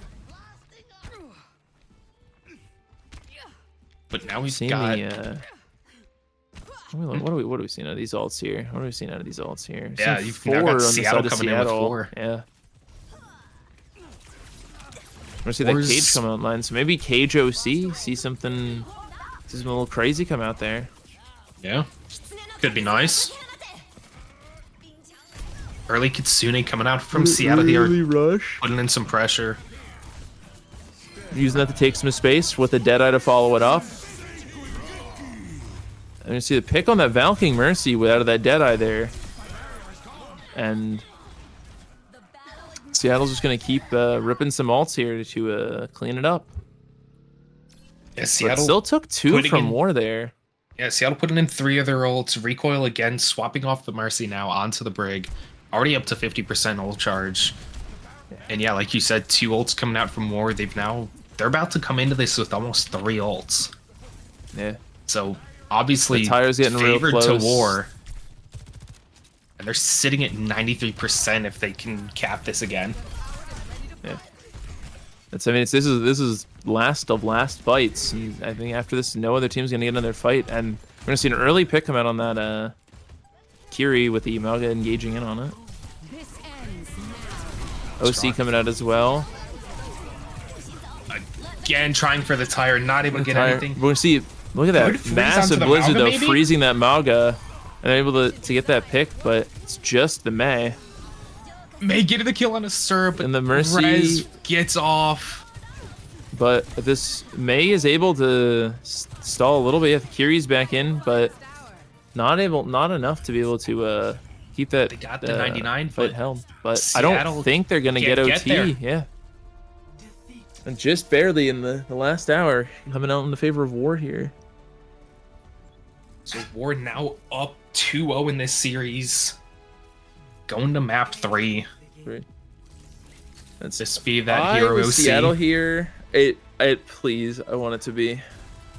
But now we've Seen got... the what are we seeing out of these alts here? What are we seeing out of these alts here? Yeah, Seen you've now 4 got on the Seattle side of coming in with Seattle. 4. Yeah. We're gonna see that Four's- Cage come online, so maybe Cage OC see something a little crazy come out there. Yeah, could be nice. Early Kitsune coming out from Seattle here, rush. putting in some pressure. Using that to take some space with a Deadeye to follow it up. And you see the pick on that Valking Mercy without that Deadeye there. And Seattle's just going to keep ripping some ults here to clean it up. Yeah, But Seattle still took 2 putting from in- War there. Yeah, Seattle putting in 3 of their ults. Recoil again, swapping off the Mercy now onto the Brig. Already up to 50% ult charge. And yeah, like you said, 2 ults coming out from War. They're about to come into this with almost 3 ults. Yeah. So obviously The tire's getting real favored to close. War. And they're sitting at 93% if they can cap this again. Yeah. This is last of last fights. And I think after this, no other team's gonna get another fight. And we're gonna see an early pick come out on that Kiri with the Malga engaging in on it. OC coming out as well. Again, trying for the tire, not able to get Tire- anything. We're gonna see. Look at Good that freeze massive onto the blizzard Malga, though, maybe? freezing that Malga, and able to get that pick, but it's just the May. May get the kill on a Sir, but And the Mercy- Rez gets off. But this May is able to stall a little bit. Yeah, Kiri's back in, but not enough to be able to keep that. They got the 99, fight but held. But I Seattle don't think they're gonna get can't OT. get there. Yeah. And just barely in the last hour, coming out in the favor of War here. So War now up 2-0 in this series. Going to map 3. Right. That's This be that I hero was OC. Seattle here. It please, I want it to be.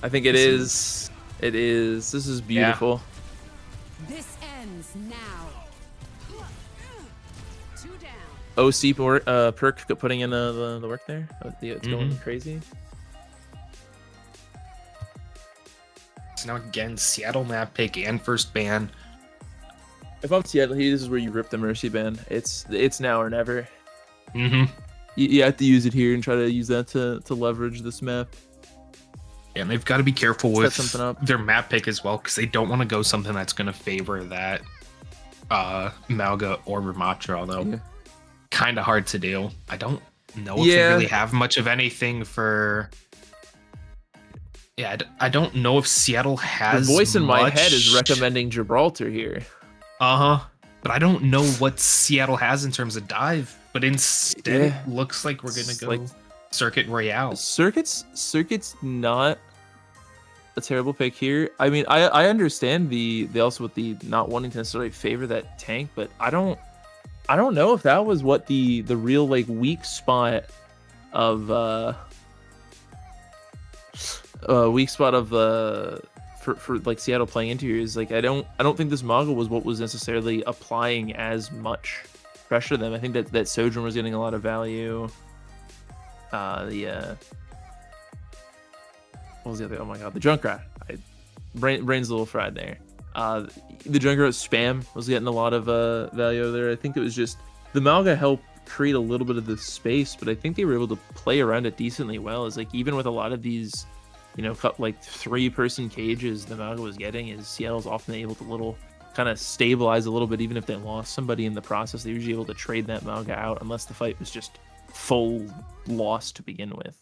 I think it is. It is. This is beautiful. This ends now. 2 down. OC perk putting in the work there. It's going crazy. So now again, Seattle map pick and first ban. If I'm Seattle here, this is where you rip the Mercy ban. It's now or never. Mm-hmm. You have to use it here and try to use that to leverage this map. And they've got to be careful Set with something up. their map pick as well, because they don't want to go something that's going to favor that Malga or Ramattra, although Yeah. kind of hard to do. I don't know if Yeah. they really have much of anything for... Yeah, I don't know if Seattle The has voice in my much- head is recommending Gibraltar here. Uh-huh. But I don't know what Seattle has in terms of dive. But instead, Yeah. it looks like we're going to It's go like- Circuit Royale. Circuit's not a terrible pick here. I mean, I understand the also with the not wanting to necessarily favor that tank, but I don't know if that was what the real like weak spot of for like Seattle playing into here is like I don't think this Mogul was what was necessarily applying as much pressure to them. I think that Sojourn was getting a lot of value. What was the other? Oh my god, the Junkrat. Brain's a little fried there. The Junkrat spam was getting a lot of value there. I think it was just the Malga helped create a little bit of the space, but I think they were able to play around it decently well. Is like even with a lot of these, like 3-person cages the Malga was getting, is Seattle's often able to little kind of stabilize a little bit, even if they lost somebody in the process. They're usually able to trade that Malga out unless the fight was just full loss to begin with.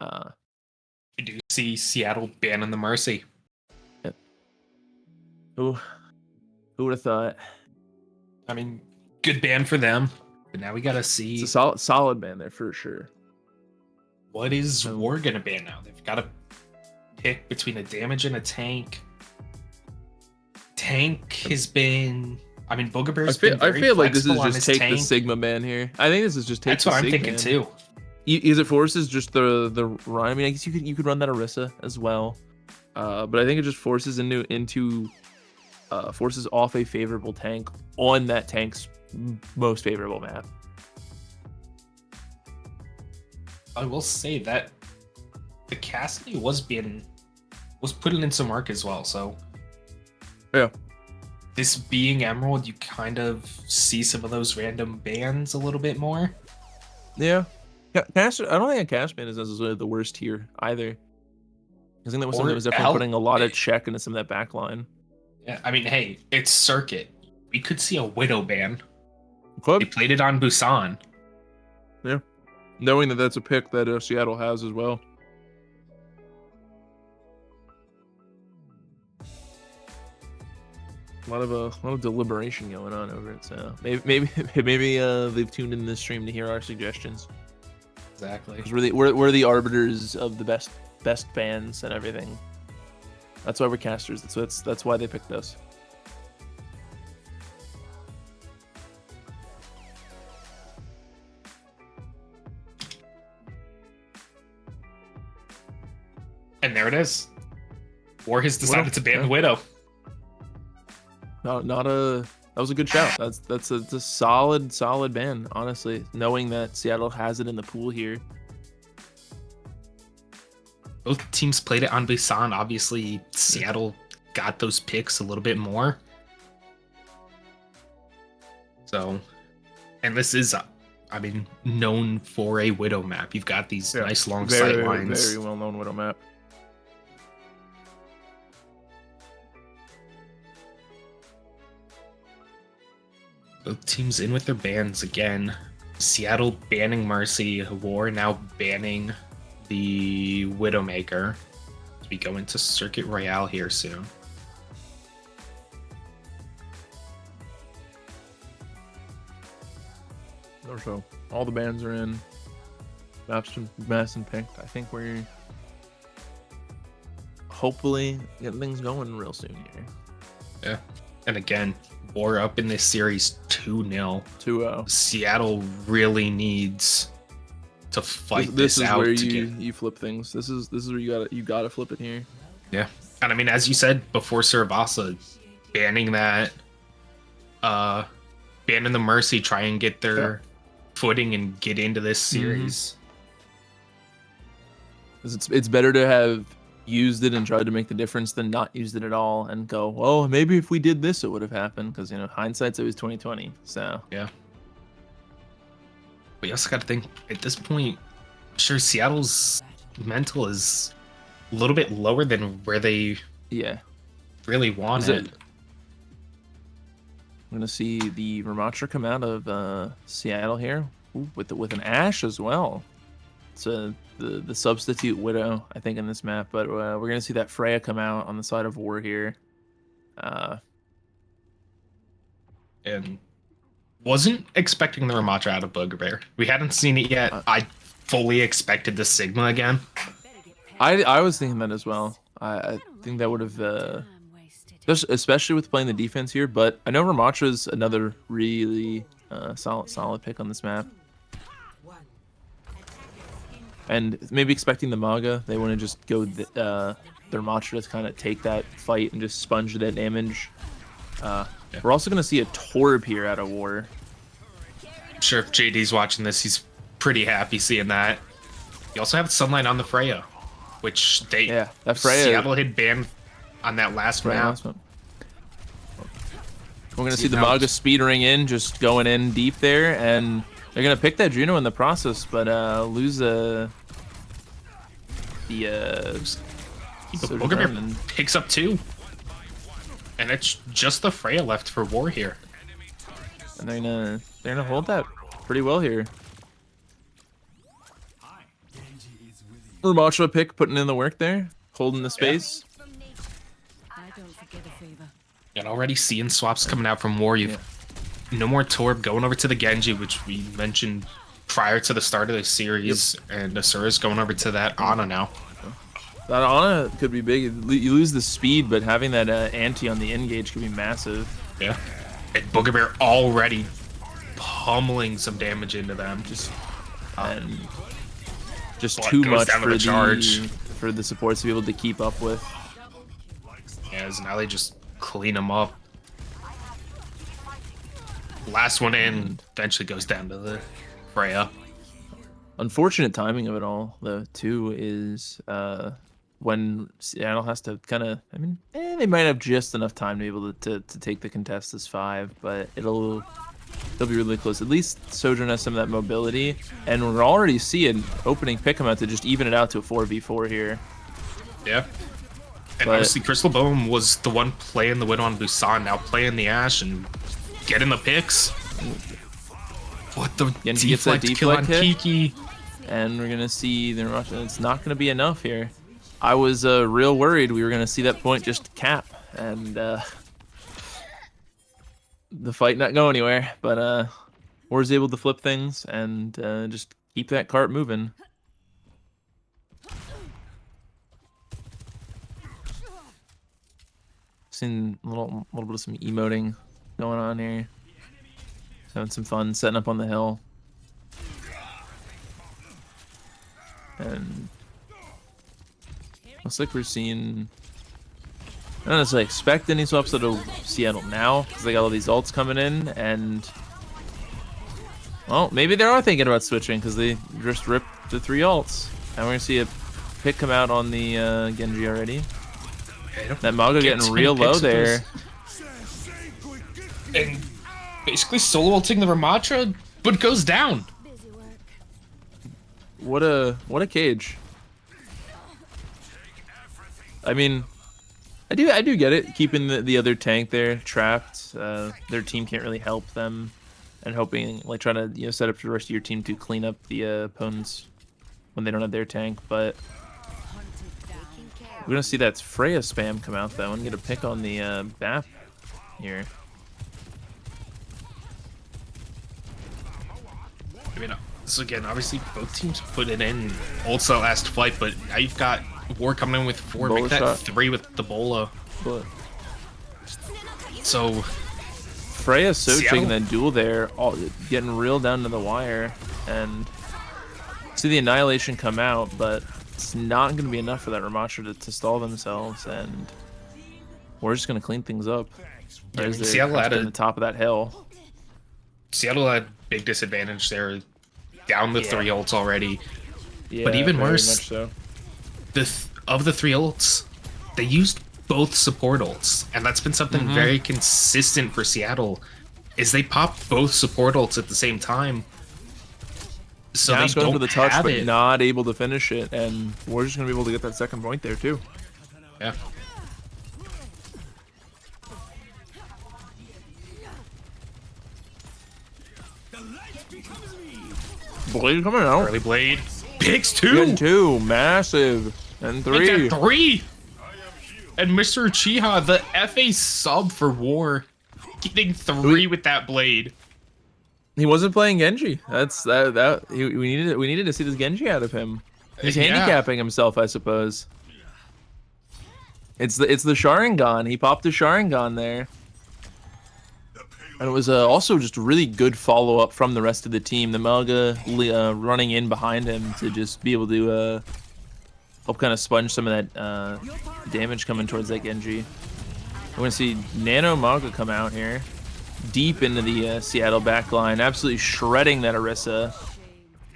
I do see Seattle banning the Mercy. Who would have thought? I mean, good ban for them. But now we gotta see It's a solid ban there for sure. what is War gonna ban now. They've got to pick between a damage and a tank. Tank has been I mean, Boogabear's I been very feel like this is flexible on just his take the tank. Sigma man here. I think this is just take That's the what I'm Sigma thinking man. too. Is it forces just the run? I mean, I guess you could run that Orisa as well, but I think it just forces into forces off a favorable tank on that tank's most favorable map. I will say that the Cassidy was putting in some work as well. So Yeah. this being Emerald, you kind of see some of those random bans a little bit more. Yeah. Cash. I don't think a cash ban is necessarily the worst here either. I think that was something that was definitely putting a lot of check into some of that back line. Yeah, I mean, hey, it's Circuit. We could see a Widow ban. They Club, played it on Busan. knowing that that's a pick that Seattle has as well. A lot of deliberation going on over it. So maybe they've tuned in this stream to hear our suggestions. Exactly. Because we're the arbiters of the best bands and everything. That's why we're casters. That's why they picked us. And there it is. War has decided Widow, to ban yeah. Widow. That was a good shout. That's a solid ban, honestly. Knowing that Seattle has it in the pool here. Both teams played it on Busan. Obviously, Seattle got those picks a little bit more. So, and this is, I mean, known for a Widow map. You've got these nice long sight lines. Very well known Widow map. Both teams in with their bans again. Seattle banning Mercy. War now banning the Widowmaker. As we go into Circuit Royale here soon. So all the bands are in. Madison picked. I think we're hopefully getting things going real soon here. Yeah. And again, War up in this series 2-0. 2-0. Seattle really needs to fight This this is out where to you flip things. This is where you gotta flip it here. Yeah. And I mean, as you said before, Surabasa banning that, banning the Mercy, try and get their footing and get into this series. 'Cause it's better to have used it and tried to make the difference than not used it at all and go, well, maybe if we did this, it would have happened. Because hindsight's always 2020. So Yeah. But you also got to think at this point, sure, Seattle's mental is a little bit lower than where they yeah, really want Is it. I'm gonna see the Ramatra come out of Seattle here. Ooh, with an Ashe as well. It's the substitute Widow, I think, in this map. But we're gonna see that Freya come out on the side of War here. And wasn't expecting the Ramatra out of Boogabear. We hadn't seen it yet. I fully expected the Sigma again. I was thinking that as well. I think that would have just especially with playing the defense here. But I know Ramatra's another really solid pick on this map. And maybe expecting the Maga, they want to just go their Ramatra to kind of take that fight and just sponge that damage. We're also going to see a Torb here out of War. I'm sure if JD's watching this, he's pretty happy seeing that. You also have Sunlight on the Freya, which that Freya Seattle had banned on that last map. We're going to see the Maga speedering in, just going in deep there, and they're going to pick that Juno in the process, but lose the Boogabear picks up 2. And it's just the Freya left for War here. And they're gonna hold that pretty well here. Ramatra pick putting in the work there, holding the space. And already seeing swaps coming out from War. You've no more Torb going over to the Genji, which we mentioned prior to the start of the series, and Asura's going over to that Ana now. That Ana could be big. You lose the speed, but having that anti on the engage could be massive. Yeah. And Booger Bear already pummeling some damage into them. And just Blood too goes much down to for the charge. for the supports to be able to keep up with. As now they just clean them up. Last one in eventually goes down to the Freya. Unfortunate timing of it all, though, too, is when Seattle has to kind of, I mean, they might have just enough time to be able to take the contest as 5, but they'll be really close. At least Sojourn has some of that mobility, and we're already seeing opening pick him out to just even it out to a 4v4 here. Yeah. And But- obviously Crystal Bone was the one playing the Widow on Busan, now playing the Ashe and getting the picks. What the Genji gets that deflect kill on deflect hit. Kiki. And we're gonna see it's not gonna be enough here. I was real worried we were gonna see that point just cap, and the fight not go anywhere. But War's able to flip things and just keep that cart moving. Seen a little bit of some emoting going on here. Having some fun setting up on the hill. And looks like we're seeing. I don't necessarily expect any swaps out of Seattle now because they got all these ults coming in, and well, maybe they are thinking about switching because they just ripped the 3 ults. And we're gonna see a pick come out on the Genji already. That Mago getting real low there. And basically solo ulting the Ramatra, but goes down. What a cage. I mean, I do get it, keeping the other tank there trapped. Their team can't really help them, and hoping like trying to set up the rest of your team to clean up the opponents when they don't have their tank. But we're gonna see that Freya spam come out though and get a pick on the BAP here. I mean, so again, obviously both teams put it in ults that last fight, but now you've got War coming in with 4, Bola make that shot. 3 with the Bola. But So Freya Soching Seattle? that duel there, getting real down to the wire, and see the Annihilation come out, but it's not going to be enough for that Ramatra to stall themselves, and we're just going to clean things up. Yeah, I mean, As they're Seattle had on the top of that hill. Seattle had big disadvantage there, down the 3 ults already. Yeah, But even very worse, much so. Of the 3 ults, they used both support ults, and that's been something very consistent for Seattle. Is they pop both support ults at the same time, so Now they it's going don't for the touch, have but it. not able to finish it, and we're just going to be able to get that second point there too. Yeah. Blade coming out. Early Blade picks Getting 2. 2, massive, and 3. Make that 3. And Mr. Uchiha, the FA sub for War, getting 3 with that blade. He wasn't playing Genji. We needed to see this Genji out of him. He's Yeah. handicapping himself, I suppose. It's the Sharingan. He popped the Sharingan there. And it was also just a really good follow-up from the rest of the team. The Melga running in behind him to just be able to help kind of sponge some of that damage coming towards that Genji. We're going to see Nano Maga come out here. Deep into the Seattle backline. Absolutely shredding that Orisa.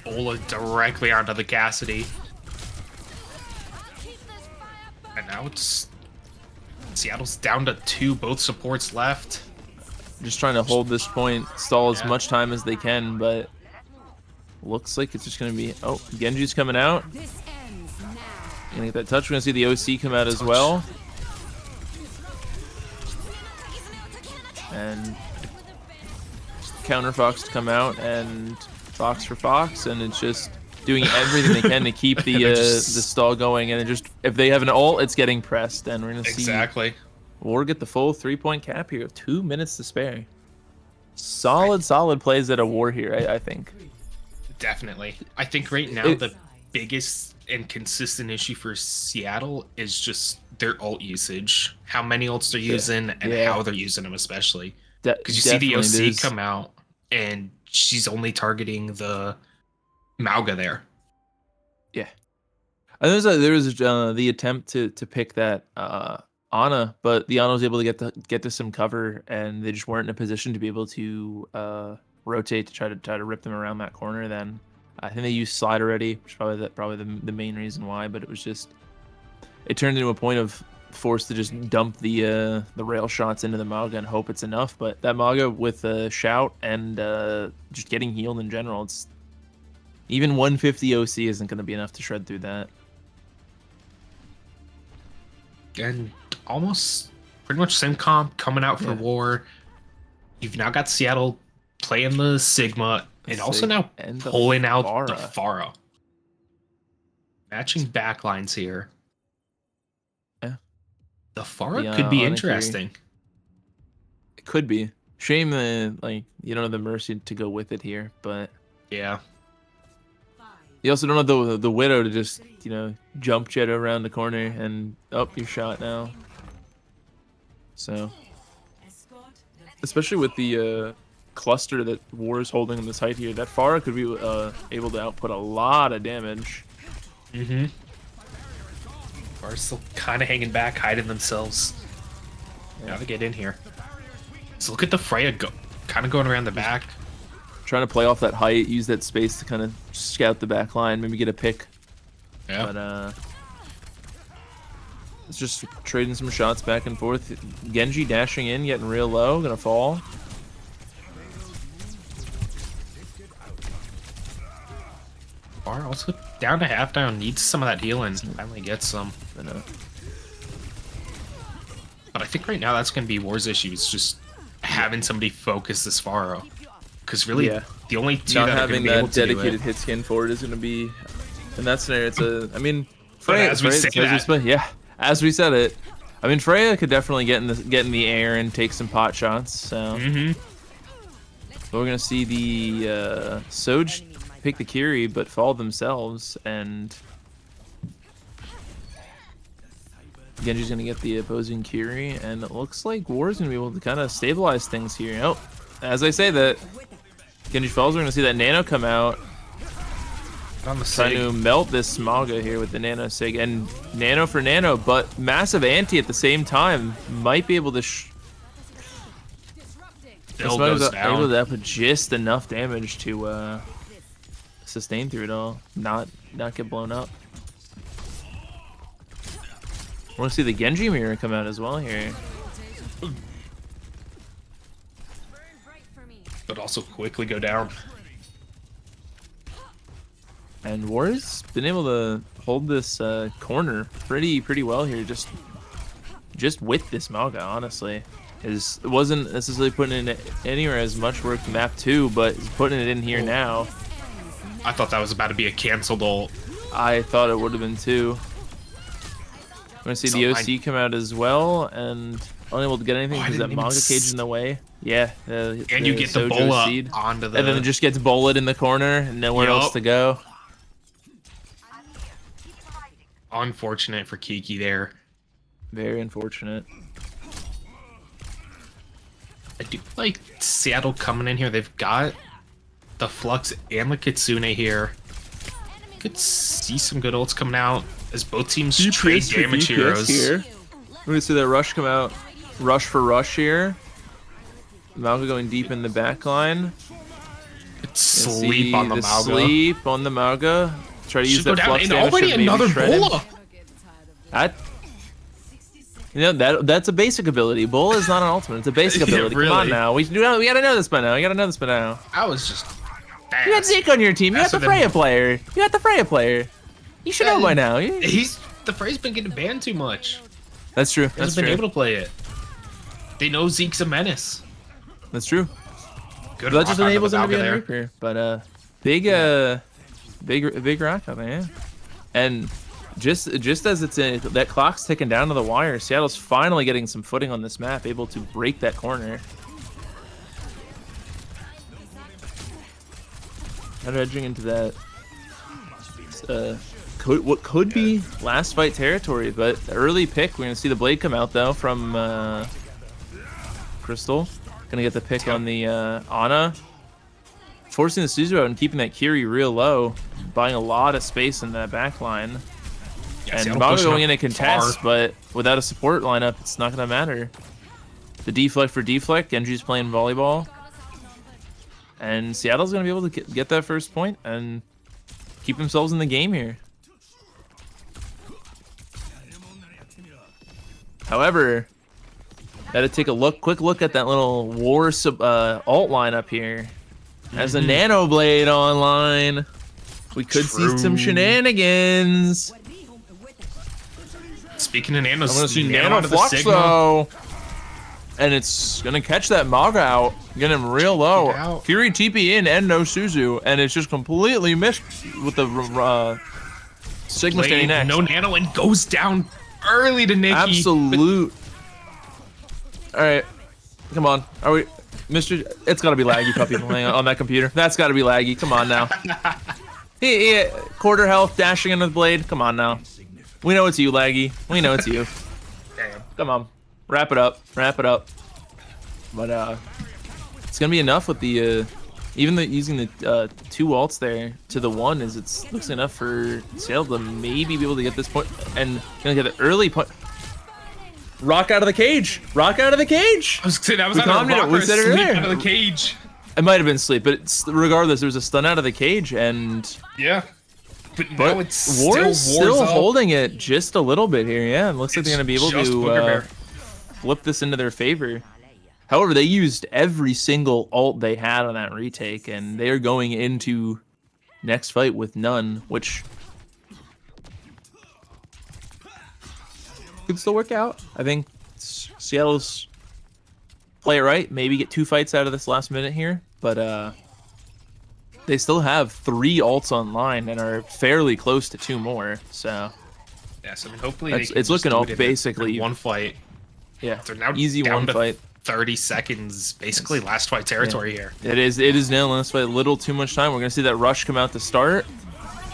Bola directly onto the Cassidy. And now it's Seattle's down to 2, both supports left. Just trying to hold this point, stall as Yeah. much time as they can, but looks like it's just going to be... Oh, Genji's coming out. This ends now. Gonna get that touch. We're gonna see the OC come out as well. And counter Fox to come out, and Fox for Fox, and it's just doing everything they can to keep the They're just- the stall going. And it just, if they have an ult, it's getting pressed, and we're gonna see Exactly. We'll get the full 3-point cap here. 2 minutes to spare. Solid plays at a War here, I think. Definitely. I think right now the biggest and consistent issue for Seattle is just their ult usage. How many ults they're using and Yeah. how they're using them especially. Because you see the definitely, OC there's- come out, and she's only targeting the Mauga there. And there was the attempt to pick that Ana, but the Ana was able to get to some cover, and they just weren't in a position to be able to rotate to try to rip them around that corner. Then I think they used slide already, which is probably the main reason why. But it turned into a point of forced to just dump the rail shots into the Mauga and hope it's enough. But that Mauga with a shout and just getting healed in general, it's even 150 OC isn't going to be enough to shred through that. And almost pretty much same comp coming out for Yeah. war. You've now got Seattle playing the Sigma and also now and the pulling out the Pharah. Pharah. Matching backlines here. Yeah. The Pharah The, could be Anakiri. interesting. It could be. Shame you don't have the mercy to go with it here, but Yeah. you also don't have the Widow to just jump jet around the corner and you're shot now. So especially with the cluster that War is holding in this height here, that Pharah could be able to output a lot of damage. Mm-hmm. Pharah's still kind of hanging back, hiding themselves. Gotta get in here. So look at the Freya kind of going around the back. Trying to play off that height, use that space to kind of scout the back line, maybe get a pick. Yeah. But it's just trading some shots back and forth. Genji dashing in, getting real low, gonna fall. Pharah also down to half down, needs some of that healing. Finally gets some. But I think right now that's going to be War's issue. It's just having somebody focus this Pharah. Because really, Yeah. the only two Not that are going having to be able that to do dedicated it. hit skin forward is gonna be in that scenario. But Freya, as we say that, as we said it, I mean Freya could definitely get in the air and take some pot shots. So we're gonna see the Soj pick the Kiri, but fall themselves, and Genji's gonna get the opposing Kiri, and it looks like War's gonna be able to kind of stabilize things here. Oh, as I say that, Genji falls. We're gonna see that Nano come out, on the trying to melt this Smaga here with the Nano Sig, and Nano for Nano, but massive anti at the same time. Might be able to Bill goes able down. to put just enough damage to sustain through it all, not get blown up. I want to see the Genji mirror come out as well here. But also quickly go down. And War's been able to hold this corner pretty well here, just with this Mauga, honestly. It wasn't necessarily putting in anywhere as much work in map 2, but he's putting it in here now. I thought that was about to be a canceled ult. I thought it would have been too. I'm gonna see the OC come out as well, and unable to get anything I because that didn't even Manga cage in the way. Yeah, And you get the Sojo bola seed. onto the... And then it just gets bullet in the corner, and nowhere else Yup. to go. Unfortunate for Kiki there. Very unfortunate. I do like Seattle coming in here. They've got the Flux and the Kitsune here. Could see some good ults coming out as both teams trade damage heroes. Here. We're gonna see that rush come out. Rush for rush here. Mauga going deep in the back line. Sleep on the Mauga. Sleep on the Mauga. Try to use Should go that down, flux and damage already to maybe another shred him. Bola. That's a basic ability. Bull is not an ultimate. It's a basic Yeah, ability. Come on really. now. We gotta know this by now. I was just fast. You got Zeke on your team. You got Faster the than- Freya player. You should know by now. The Frey's been getting banned too much. That's true. He That's hasn't been true. able to play it. They know Zeke's a menace. That's true. Good That rock just onto enables the him to be Mauga on there. Reaper. But big rock out there, yeah. And just as it's that clock's ticking down to the wire, Seattle's finally getting some footing on this map, able to break that corner. Kind of edging into that what could be last fight territory, but the early pick. We're gonna see the blade come out though from Crystal. Gonna get the pick on the Ana. Forcing the Suzu out and keeping that Kiri real low. Buying a lot of space in that back line. Yeah, And Seattle Mago pushing going up in a contest, far. but without a support lineup, it's not gonna matter. The deflect for deflect, Genji's playing volleyball. And Seattle's gonna be able to get that first point and keep themselves in the game here. However, gotta take a quick look at that little war alt lineup here. As a Nano Blade online, we could see some shenanigans. Speaking of nanos, I'm gonna see Nano Nano onto the Flux Sigma. though. And it's gonna catch that Maga out, get him real low. Get out. Fury TP in and no Suzu, and it's just completely missed with the Sigma standing Blade, next. no Nano, and goes down early to Nikki. Absolute. All right, come on. Are we, Mr.? It's gotta be laggy, puppy, playing on that computer. That's gotta be laggy. Come on now. He quarter health, dashing into the blade. Come on now. We know it's you, laggy. We know it's you. Damn. Come on, wrap it up. Wrap it up. But it's gonna be enough with the even using the 2 ults there to the 1 is looks enough for Seattle to maybe be able to get this point and gonna get an early point. Rock out of the cage! Rock out of the cage! I was saying that was We either a commented it, rock we or a said it sleep earlier. out of the cage. It might have been sleep, but regardless, there was a stun out of the cage, and Yeah. But now but it's War's still up. holding it just a little bit here. Yeah, it looks like they're gonna be able Just to Booger Bear. flip this into their favor. However, they used every single ult they had on that retake, and they are going into next fight with none, which could still work out. I think Seattle's play it right, maybe get 2 fights out of this last minute here, but they still have 3 ults online and are fairly close to 2 more, so Yes, I mean, hopefully It's- they can it's just looking do all it in basically- one fight. yeah, They're now easy down one to fight. 30 seconds, basically last fight territory here. It is nailing this fight a little too much time. We're gonna see that rush come out to start.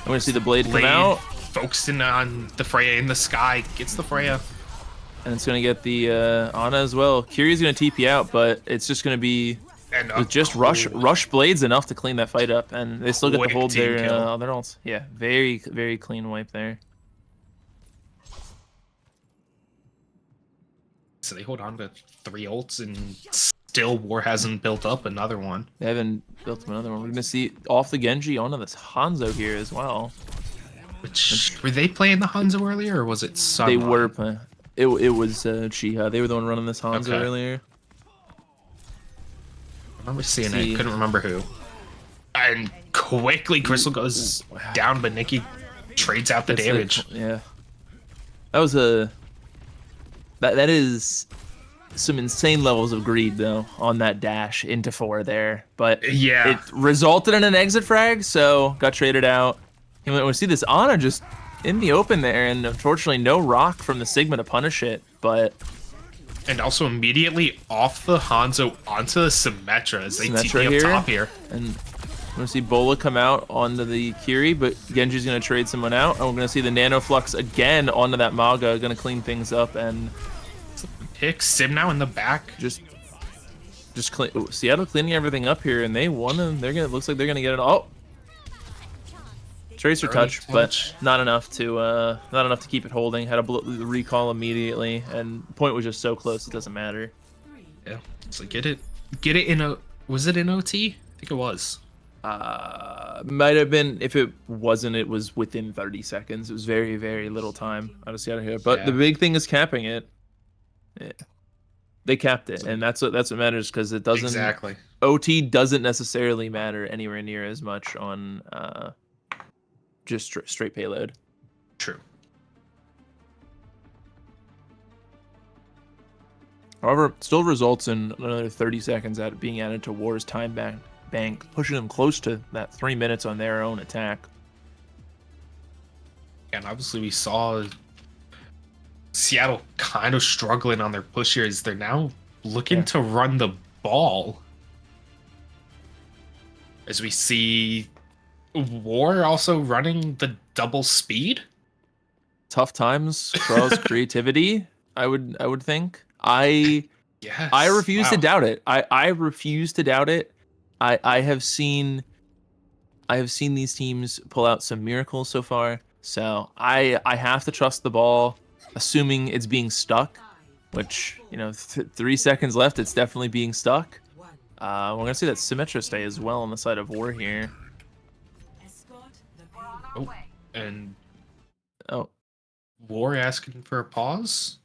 I'm gonna see the blade come Blade out, focusing on the Freya in the sky, gets the Freya. and it's gonna get the Ana as well. Kiri's gonna TP out, but it's just gonna be And with just rush blades enough to clean that fight up, and they still get to Quick hold team their kill. other ults. Yeah, very clean wipe there. So they hold on to 3 ults, and still War hasn't built up another one. They haven't built him another one. We're gonna see off the Genji onto this Hanzo here as well. Which were they playing the Hanzo earlier, or was it Sunrise? They were playing. It was Chiha. They were the one running this Hanzo Okay. earlier. I remember seeing See. it, couldn't remember who. And quickly Crystal goes down, but Nikki trades out the That's damage. Yeah. That was that is some insane levels of greed though on that dash into 4 there. But Yeah. it resulted in an exit frag, so got traded out. And we see this Ana just in the open there, and unfortunately no rock from the Sigma to punish it, but And also immediately off the Hanzo onto the Symmetra as they Symmetra TP up here. top here. and we're gonna see Bola come out onto the Kiri, but Genji's gonna trade someone out, and we're gonna see the Nano Flux again onto that Maga, gonna clean things up and Pick Sim now in the back. just clean. Seattle cleaning everything up here, and they won. And looks like they're gonna get it. Oh, Tracer Early touch, touch. but not enough to keep it holding. Had a recall immediately, and point was just so close it doesn't matter. Yeah. So get it in a. Was it in OT? I think it was. Might have been. If it wasn't, it was within 30 seconds. It was very little time out of Seattle here. But Yeah. the big thing is capping it. Yeah. They capped it, and that's what matters, because it doesn't. Exactly. OT doesn't necessarily matter anywhere near as much on just straight payload. True. However, still results in another 30 seconds at being added to War's time bank, pushing them close to that 3 minutes on their own attack. And obviously we saw Seattle kind of struggling on their push here as they're now looking Yeah. to run the ball. As we see War also running the double speed. Tough times, Charles' creativity. I would think. I Yes. I refuse to Wow. doubt it. I refuse to doubt it. I have seen these teams pull out some miracles so far. So I have to trust the ball, assuming it's being stuck, which, you know, 3 seconds left, it's definitely being stuck. We're gonna see that Symmetra stay as well on the side of War here. Oh, and Oh, War asking for a pause.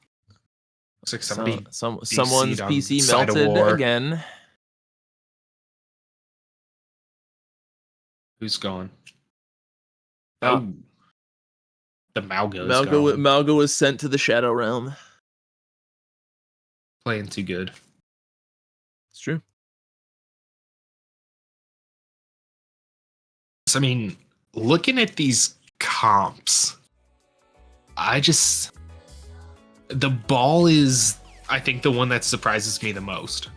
Looks like somebody. someone's on PC side of melted War. again. Who's going? Oh. Oh, the Malgo is Malgo was sent to the Shadow Realm. playing too good. It's true. So, I mean, looking at these comps, the ball is, I think, the one that surprises me the most.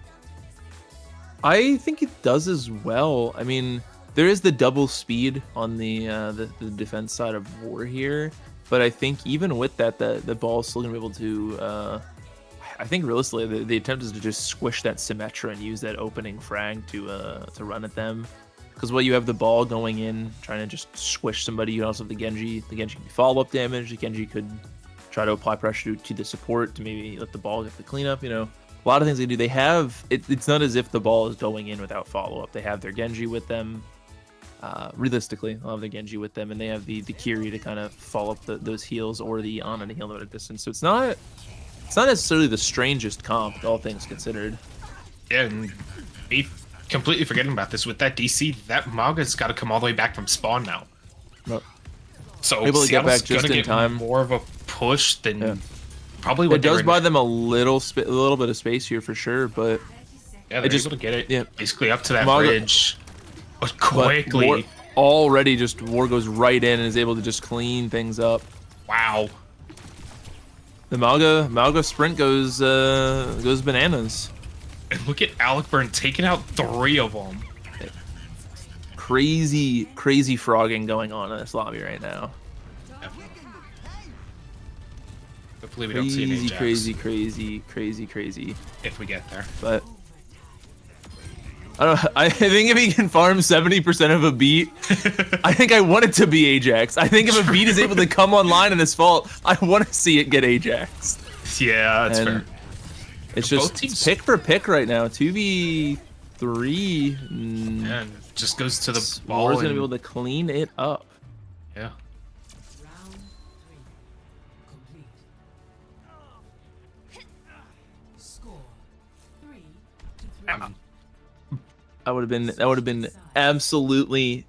I think it does as well. I mean, there is the double speed on the defense side of War here, but I think even with that, the ball is still gonna be able to. I think realistically, the attempt is to just squish that Symmetra and use that opening frag to run at them. Because while you have the ball going in, trying to just squish somebody, you also have the Genji. The Genji can be follow-up damage. The Genji could try to apply pressure to the support to maybe let the ball get the cleanup. You know, a lot of things they do. They have it's not as if the ball is going in without follow-up. They have their Genji with them. Realistically, they'll have the Genji with them, and they have the Kiri to kind of follow up those heals, or the Ana to heal them at a distance. So it's not necessarily the strangest comp, all things considered. Yeah, and me completely forgetting about this with that DC, that Maga's got to come all the way back from spawn now. Well, So able to get Seattle's back just gonna in get time. more of a push than Yeah. probably what It does buy them a little bit of space here for sure, but Yeah, they're just- able to get it yeah. basically up to that Maga- bridge, but quickly. War, already just War goes right in and is able to just clean things up. Wow. The Malga sprint goes bananas. And look at Alec Burn taking out 3 of them. Crazy frogging going on in this lobby right now. Hopefully we don't see an Ajax Crazy. if we get there. But I think if he can farm 70% of a beat, I think I want it to be Ajax. I think if a beat is able to come online in this vault, I want to see it get Ajax. Yeah, that's And fair. It's Both just teams- pick for pick right now. 2v3. Yeah, and it just goes to the ball. War's gonna and- be able to clean it up. Yeah. That would have been absolute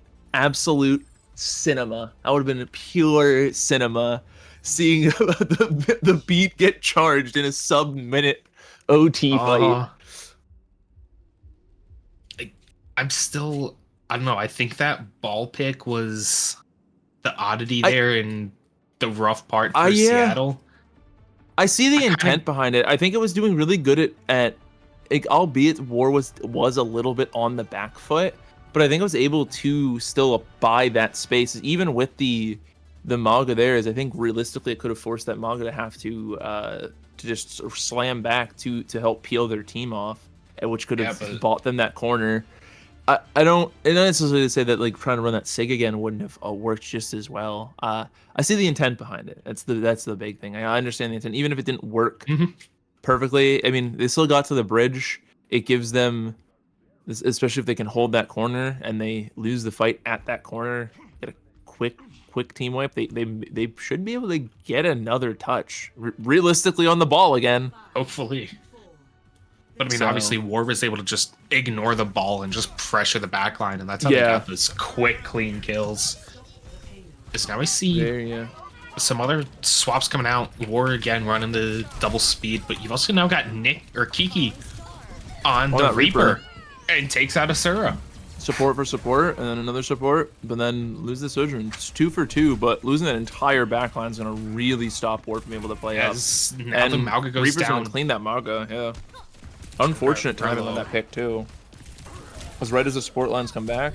cinema. That would have been pure cinema. Seeing the beat get charged in a sub-minute OT fight. I'm still, I don't know. I think that ball pick was the oddity there in the rough part for yeah. Seattle. I see the intent behind it. I think it was doing really good at albeit War was a little bit on the back foot, but I think it was able to still buy that space, even with the Malga there. Is I think realistically it could have forced that Malga to have to just slam back to help peel their team off, which could have bought them that corner. I don't necessarily say that like trying to run that Sig again wouldn't have worked just as well. I see the intent behind it. That's the big thing. I understand the intent, even if it didn't work perfectly. I mean, they still got to the bridge. It gives them, especially if they can hold that corner and they lose the fight at that corner, get a quick team wipe. They should be able to get another touch realistically on the ball again. Hopefully. But I mean, obviously, War was able to just ignore the ball and just pressure the backline, and that's how they got those quick, clean kills. Because now we see some other swaps coming out. War again running the double speed, but you've also now got Nick or Kiki on the Reaper and takes out Asura. Support for support, and then another support, but then lose the Sojourn. It's 2 for 2, but losing that entire backline is going to really stop War from being able to play up. Now And the Malga goes Reaper's down. going to clean that Malga, yeah. Unfortunate timing on that pick, too. Because right as the support lines come back,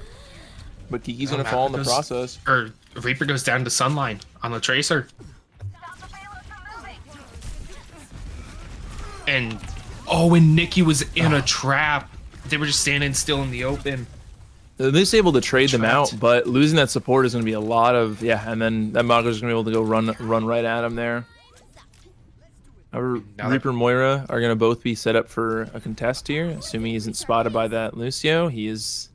but Kiki's going to fall in the process. Or Reaper goes down to Sunline on the Tracer. And Oh, and Nikki was in a trap. They were just standing still in the open. They're just able to trade them Trapped. out, but losing that support is going to be a lot of and then that Mago's going to be able to go run right at him there. Now Reaper Moira are going to both be set up for a contest here, assuming he isn't spotted by that Lucio. He is.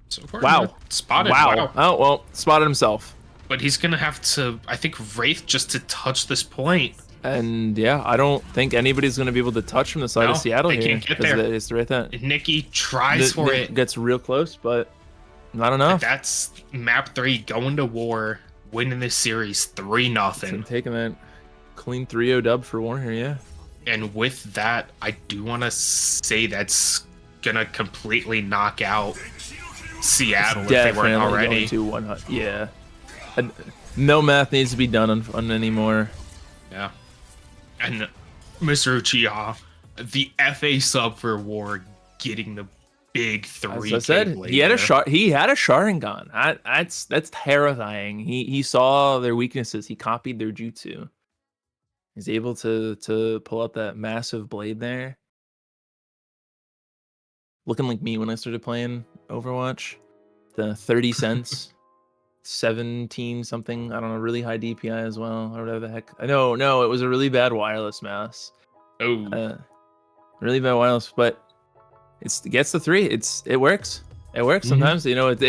So far, Wow. not spotted. Wow. Oh well, spotted himself. But he's gonna have to, I think, Wraith just to touch this point. And yeah, I don't think anybody's going to be able to touch from the side No, of Seattle they here. can't get 'cause there. It's right there. Nikki tries for it. Gets real close, but not enough. That's map 3 going to war, winning this series 3-0. Taking that clean 3-0 dub for Warner, yeah. And with that, I do want to say that's gonna completely knock out Seattle if they weren't already. Going to 100. Yeah. And no math needs to be done on anymore. Yeah. And Mr. Uchiha, the FA sub for war, getting the big 3. As I said, he had a Sharingan. That's terrifying. He saw their weaknesses. He copied their jutsu. He's able to pull out that massive blade there. Looking like me when I started playing Overwatch. The 30 cents. 17 something, I don't know, really high DPI as well, or whatever the heck. I know, no, it was a really bad wireless mouse. Oh, Really bad wireless, but it gets the 3. It works. It works sometimes. You know, if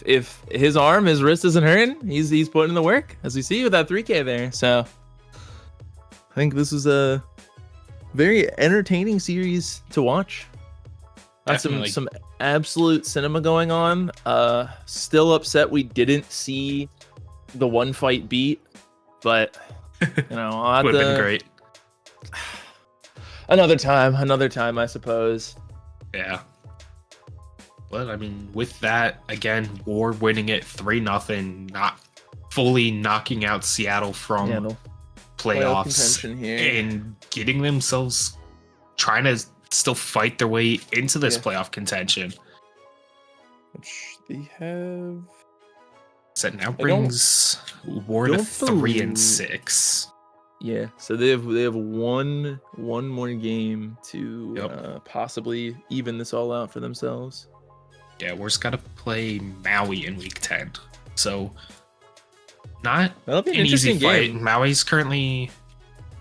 his his wrist isn't hurting, he's putting in the work, as we see with that 3K there. So I think this was a very entertaining series to watch. Got Definitely. some absolute cinema going on. Still upset we didn't see the one fight beat, but you know, I'll would have have been to- great. Another time, I suppose. Yeah. But I mean, with that, again, War winning it 3-0, not fully knocking out Seattle from Handle. playoffs contention here. and getting themselves trying to still fight their way into this Yeah. playoff contention. Which they have. So that now brings War to don't 3-6. Yeah, so they have one more game to Yep. possibly even this all out for themselves. Yeah, War's got to play Maui in week 10. So not That'll be an an easy interesting fight. game. Maui's currently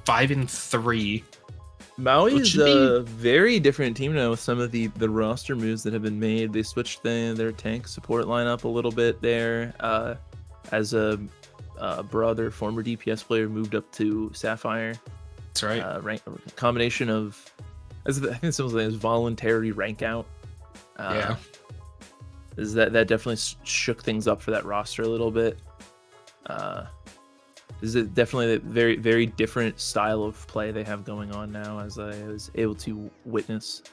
5-3. Maui Which is should be- a very different team now with some of the roster moves that have been made. They switched their tank support lineup a little bit there. As a brother, former DPS player, moved up to Sapphire. That's right. Rank combination of, I think something is voluntary rank out. Yeah. Is that definitely shook things up for that roster a little bit. This is definitely a very, very different style of play they have going on now, as I was able to witness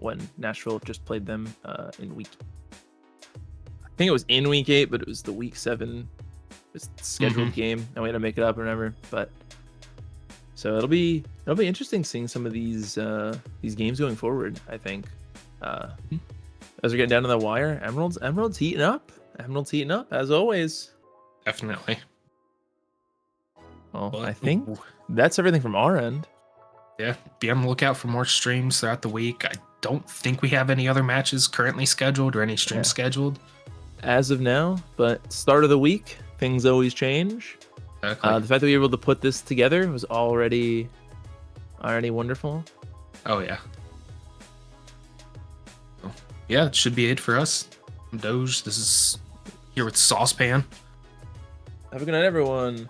when Nashville just played them in week. I think it was in week 8, but it was the week 7 scheduled game, and we had to make it up or whatever. But so it'll be interesting seeing some of these games going forward. I think as we're getting down to the wire, Emerald's heating up. Emerald's heating up as always. Definitely. Well, But- I think that's everything from our end. Yeah, be on the lookout for more streams throughout the week. I don't think we have any other matches currently scheduled or any streams Yeah. scheduled. As of now, but start of the week, things always change. Exactly. The fact that we were able to put this together was already wonderful. Oh, yeah. So, yeah, it should be it for us. I'm Doge. This is here with Saucepan. Have a good night, everyone.